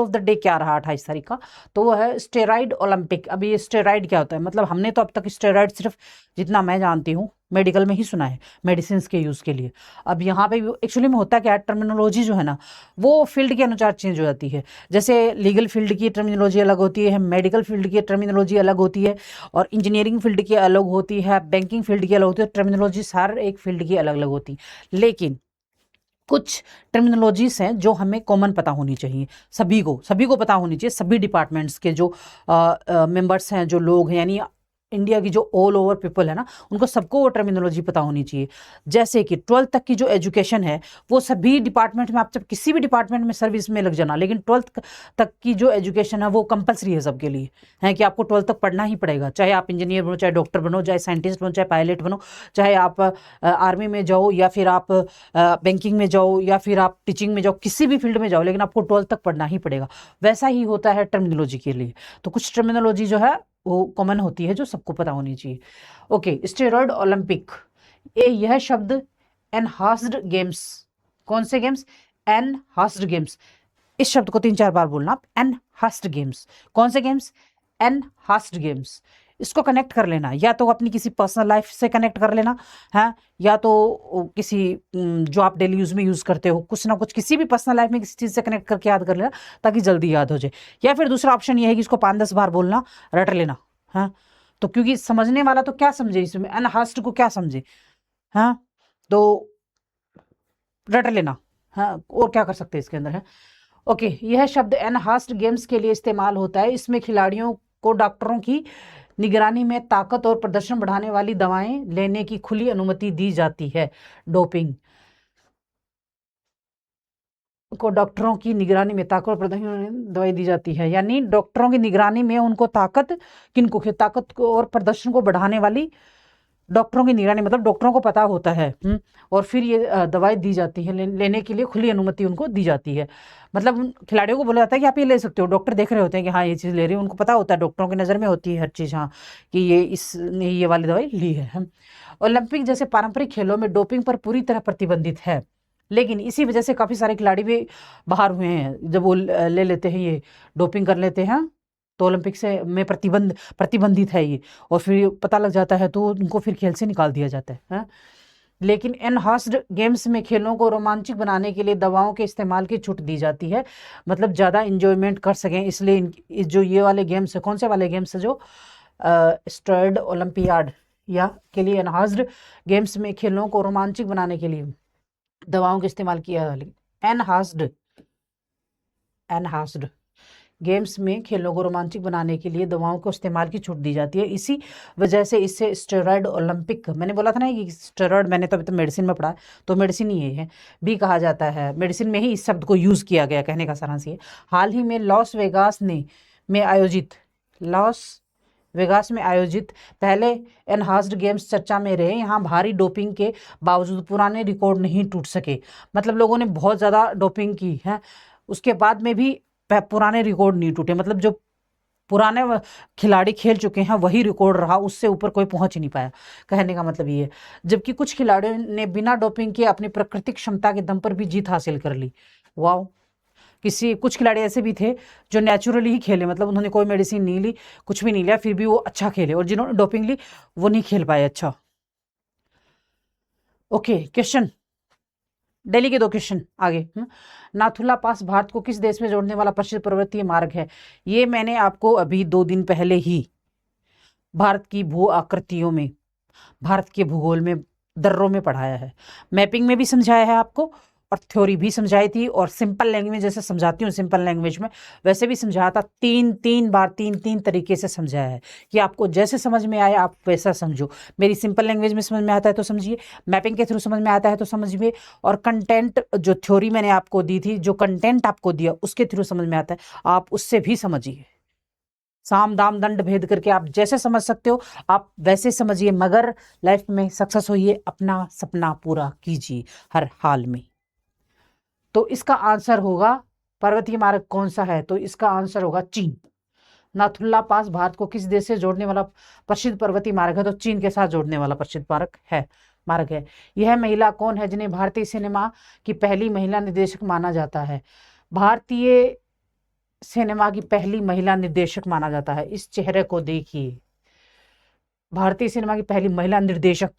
द डे क्या रहा 28 तारीख का? तो वो है स्टेरॉइड ओलंपिक। अभी ये स्टेरॉइड क्या होता है? मतलब हमने तो अब तक स्टेरॉइड सिर्फ, जितना मैं जानती हूँ, मेडिकल में ही सुना है, मेडिसिन के यूज़ के लिए। अब यहाँ पे एक्चुअली में होता क्या है, टर्मिनोलॉजी जो है ना, वो फील्ड के अनुसार चेंज हो जाती है। जैसे लीगल फील्ड की टर्मिनोलॉजी अलग होती है, मेडिकल फील्ड की टर्मिनोलॉजी अलग होती है, और इंजीनियरिंग फील्ड की अलग होती है, बैंकिंग फील्ड की अलग होती है। टर्मिनोलॉजी हर एक फील्ड की अलग अलग होती है, लेकिन कुछ टर्मिनोलॉजीज हैं जो हमें कॉमन पता होनी चाहिए, सभी को पता होनी चाहिए। सभी डिपार्टमेंट्स के जो मेंबर्स हैं, जो लोग हैं, यानी इंडिया की जो ऑल ओवर पीपल है ना, उनको सबको वो टर्मिनोलॉजी पता होनी चाहिए। जैसे कि 12th तक की जो एजुकेशन है वो सभी डिपार्टमेंट में, आप जब किसी भी डिपार्टमेंट में सर्विस में लग जाना, लेकिन 12th तक की जो एजुकेशन है वो कंपलसरी है सबके लिए, है कि आपको 12th तक पढ़ना ही पड़ेगा। चाहे आप इंजीनियर बनो, चाहे डॉक्टर बनो, चाहे साइंटिस्ट बनो, चाहे पायलट बनो, चाहे आप आर्मी में जाओ, या फिर आप बैंकिंग में जाओ, या फिर आप टीचिंग में जाओ, किसी भी फील्ड में जाओ, लेकिन आपको 12th तक पढ़ना ही पड़ेगा। वैसा ही होता है टर्मिनोलॉजी के लिए। तो कुछ टर्मिनोलॉजी जो है वो कॉमन होती है, जो सबको पता होनी चाहिए। ओके, स्टेरॉयड ओलंपिक, यह शब्द एनहांस्ड गेम्स, कौन से गेम्स? Enhanced games. इस शब्द को 3-4 बार बोलना, एनहांस्ड गेम्स। कौन से गेम्स? Enhanced games. इसको कनेक्ट कर लेना, या तो अपनी किसी पर्सनल लाइफ से कनेक्ट कर लेना है, या तो किसी जो आप डेली यूज में यूज करते हो, कुछ ना कुछ किसी भी पर्सनल लाइफ में किसी चीज से कनेक्ट करके याद कर लेना, ताकि जल्दी याद हो जाए। या फिर दूसरा ऑप्शन ये है कि इसको 5-10 बार बोलना, रट लेना। हाँ, तो क्योंकि समझने वाला तो क्या समझे इसमें, अनहास्ट को क्या समझे। हाँ, तो रट लेना। हाँ, और क्या कर सकते हैं इसके अंदर है। ओके, यह शब्द एनहांस्ड गेम्स के लिए इस्तेमाल होता है। इसमें खिलाड़ियों को डॉक्टरों की निगरानी में ताकत और प्रदर्शन बढ़ाने वाली दवाएं लेने की खुली अनुमति दी जाती है। डोपिंग को डॉक्टरों की निगरानी में ताकत और प्रदर्शन दवाई दी जाती है, यानी डॉक्टरों की निगरानी में उनको ताकत, किनको? ताकत को और प्रदर्शन को बढ़ाने वाली, डॉक्टरों की निगरानी मतलब डॉक्टरों को पता होता है। और फिर ये दवाई दी जाती है, लेने के लिए खुली अनुमति उनको दी जाती है। मतलब उन खिलाड़ियों को बोला जाता है कि आप ये ले सकते हो। डॉक्टर देख रहे होते हैं कि हाँ ये चीज़ ले रही है, उनको पता होता है, डॉक्टरों की नज़र में होती है हर चीज़, हाँ कि ये इसने ये वाली दवाई ली है। ओलंपिक जैसे पारंपरिक खेलों में डोपिंग पर पूरी तरह प्रतिबंधित है, लेकिन इसी वजह से काफ़ी सारे खिलाड़ी भी बाहर हुए हैं। जब वो ले लेते हैं, ये डोपिंग कर लेते हैं, तो ओलंपिक से में प्रतिबंधित है ये, और फिर पता लग जाता है तो उनको फिर खेल से निकाल दिया जाता है, हाँ? लेकिन एनहांस्ड गेम्स में खेलों को रोमांचक बनाने के लिए दवाओं के इस्तेमाल की छूट दी जाती है, मतलब ज़्यादा इंजॉयमेंट कर सकें, इसलिए जो ये वाले गेम्स है, कौन से वाले गेम्स है? जो स्टेरॉयड ओलंपियाड या के लिए एनहांस्ड गेम्स में खेलों को रोमांचक बनाने के लिए दवाओं का इस्तेमाल किया। एनहांस्ड एनहांस्ड गेम्स में खेलों को रोमांचक बनाने के लिए दवाओं को इस्तेमाल की छूट दी जाती है। इसी वजह से इसे स्टेरॉयड ओलंपिक, मैंने बोला था ना कि स्टेरॉयड, मैंने तो अभी तो मेडिसिन में पढ़ा है, तो मेडिसिन ही ये है भी कहा जाता है। मेडिसिन में ही इस शब्द को यूज़ किया गया, कहने का सारांश ये। हाल ही में लॉस वेगास में आयोजित पहले एनहांस्ड गेम्स चर्चा में रहे। यहाँ भारी डोपिंग के बावजूद पुराने रिकॉर्ड नहीं टूट सके। मतलब लोगों ने बहुत ज़्यादा डोपिंग की है, उसके बाद में भी पुराने रिकॉर्ड नहीं टूटे। मतलब जो पुराने खिलाड़ी खेल चुके हैं वही रिकॉर्ड रहा, उससे ऊपर कोई पहुंच ही नहीं पाया, कहने का मतलब ये है। जबकि कुछ खिलाड़ियों ने बिना डोपिंग के अपनी प्राकृतिक क्षमता के दम पर भी जीत हासिल कर ली। वाह! कुछ खिलाड़ी ऐसे भी थे जो नेचुरली ही खेले, मतलब उन्होंने कोई मेडिसिन नहीं ली, कुछ भी नहीं लिया, फिर भी वो अच्छा खेले, और जिन्होंने डोपिंग ली वो नहीं खेल पाए अच्छा। ओके, क्वेश्चन, दिल्ली के 2 क्वेश्चन आगे। नाथुला पास भारत को किस देश में जोड़ने वाला प्रसिद्ध पर्वतीय मार्ग है? ये मैंने आपको अभी 2 दिन पहले ही भारत की भू आकृतियों में, भारत के भूगोल में, दर्रों में पढ़ाया है। मैपिंग में भी समझाया है आपको, और थ्योरी भी समझाई थी, और सिंपल लैंग्वेज जैसे समझाती हूँ सिंपल लैंग्वेज में, वैसे भी समझाया था। 3 बार 3 तरीके से समझाया है कि आपको जैसे समझ में आए आप वैसा समझो। मेरी सिंपल लैंग्वेज में समझ में आता है तो समझिए, मैपिंग के थ्रू समझ में आता है तो समझिए, और कंटेंट जो थ्योरी मैंने आपको दी थी, जो कंटेंट आपको दिया उसके थ्रू समझ में आता है, आप उससे भी समझिए। साम दाम दंड भेद करके आप जैसे समझ सकते हो आप वैसे समझिए, मगर लाइफ में सक्सेस होइए, अपना सपना पूरा कीजिए हर हाल में। तो इसका आंसर होगा, पर्वतीय मार्ग कौन सा है? तो इसका आंसर होगा चीन। नाथुला पास भारत को किस देश से जोड़ने वाला प्रसिद्ध पर्वतीय मार्ग है? तो चीन के साथ जोड़ने वाला प्रसिद्ध मार्ग है। यह महिला कौन है जिन्हें भारतीय सिनेमा की पहली महिला निर्देशक माना जाता है? भारतीय सिनेमा की पहली महिला निर्देशक माना जाता है। इस चेहरे को देखिए, भारतीय सिनेमा की पहली महिला निर्देशक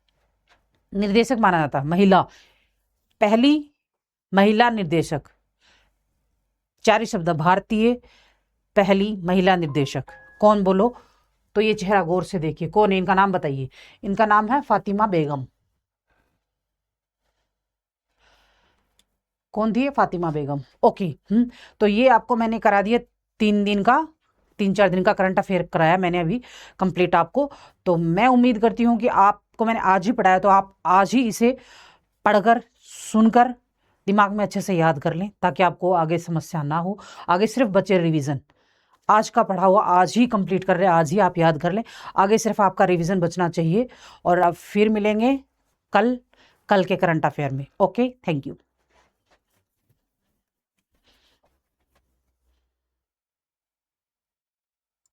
माना जाता है। महिला, पहली महिला निर्देशक, 4 ही शब्द, भारतीय पहली महिला निर्देशक। कौन बोलो? तो ये चेहरा गौर से देखिए, कौन है? इनका नाम बताइए। इनका नाम है फातिमा बेगम। कौन थी? फातिमा बेगम। ओके, तो ये आपको मैंने करा दिया 3 दिन का 3-4 दिन का करंट अफेयर कराया मैंने अभी कंप्लीट आपको। तो मैं उम्मीद करती हूँ कि आपको मैंने आज ही पढ़ाया, तो आप आज ही इसे पढ़कर, सुनकर दिमाग में अच्छे से याद कर लें, ताकि आपको आगे समस्या ना हो। आगे सिर्फ बचे रिवीजन। आज का पढ़ा हुआ आज ही कंप्लीट कर रहे हैं, आज ही आप याद कर लें। आगे सिर्फ आपका रिवीजन बचना चाहिए। और अब फिर मिलेंगे कल के करंट अफेयर में। Okay, thank you.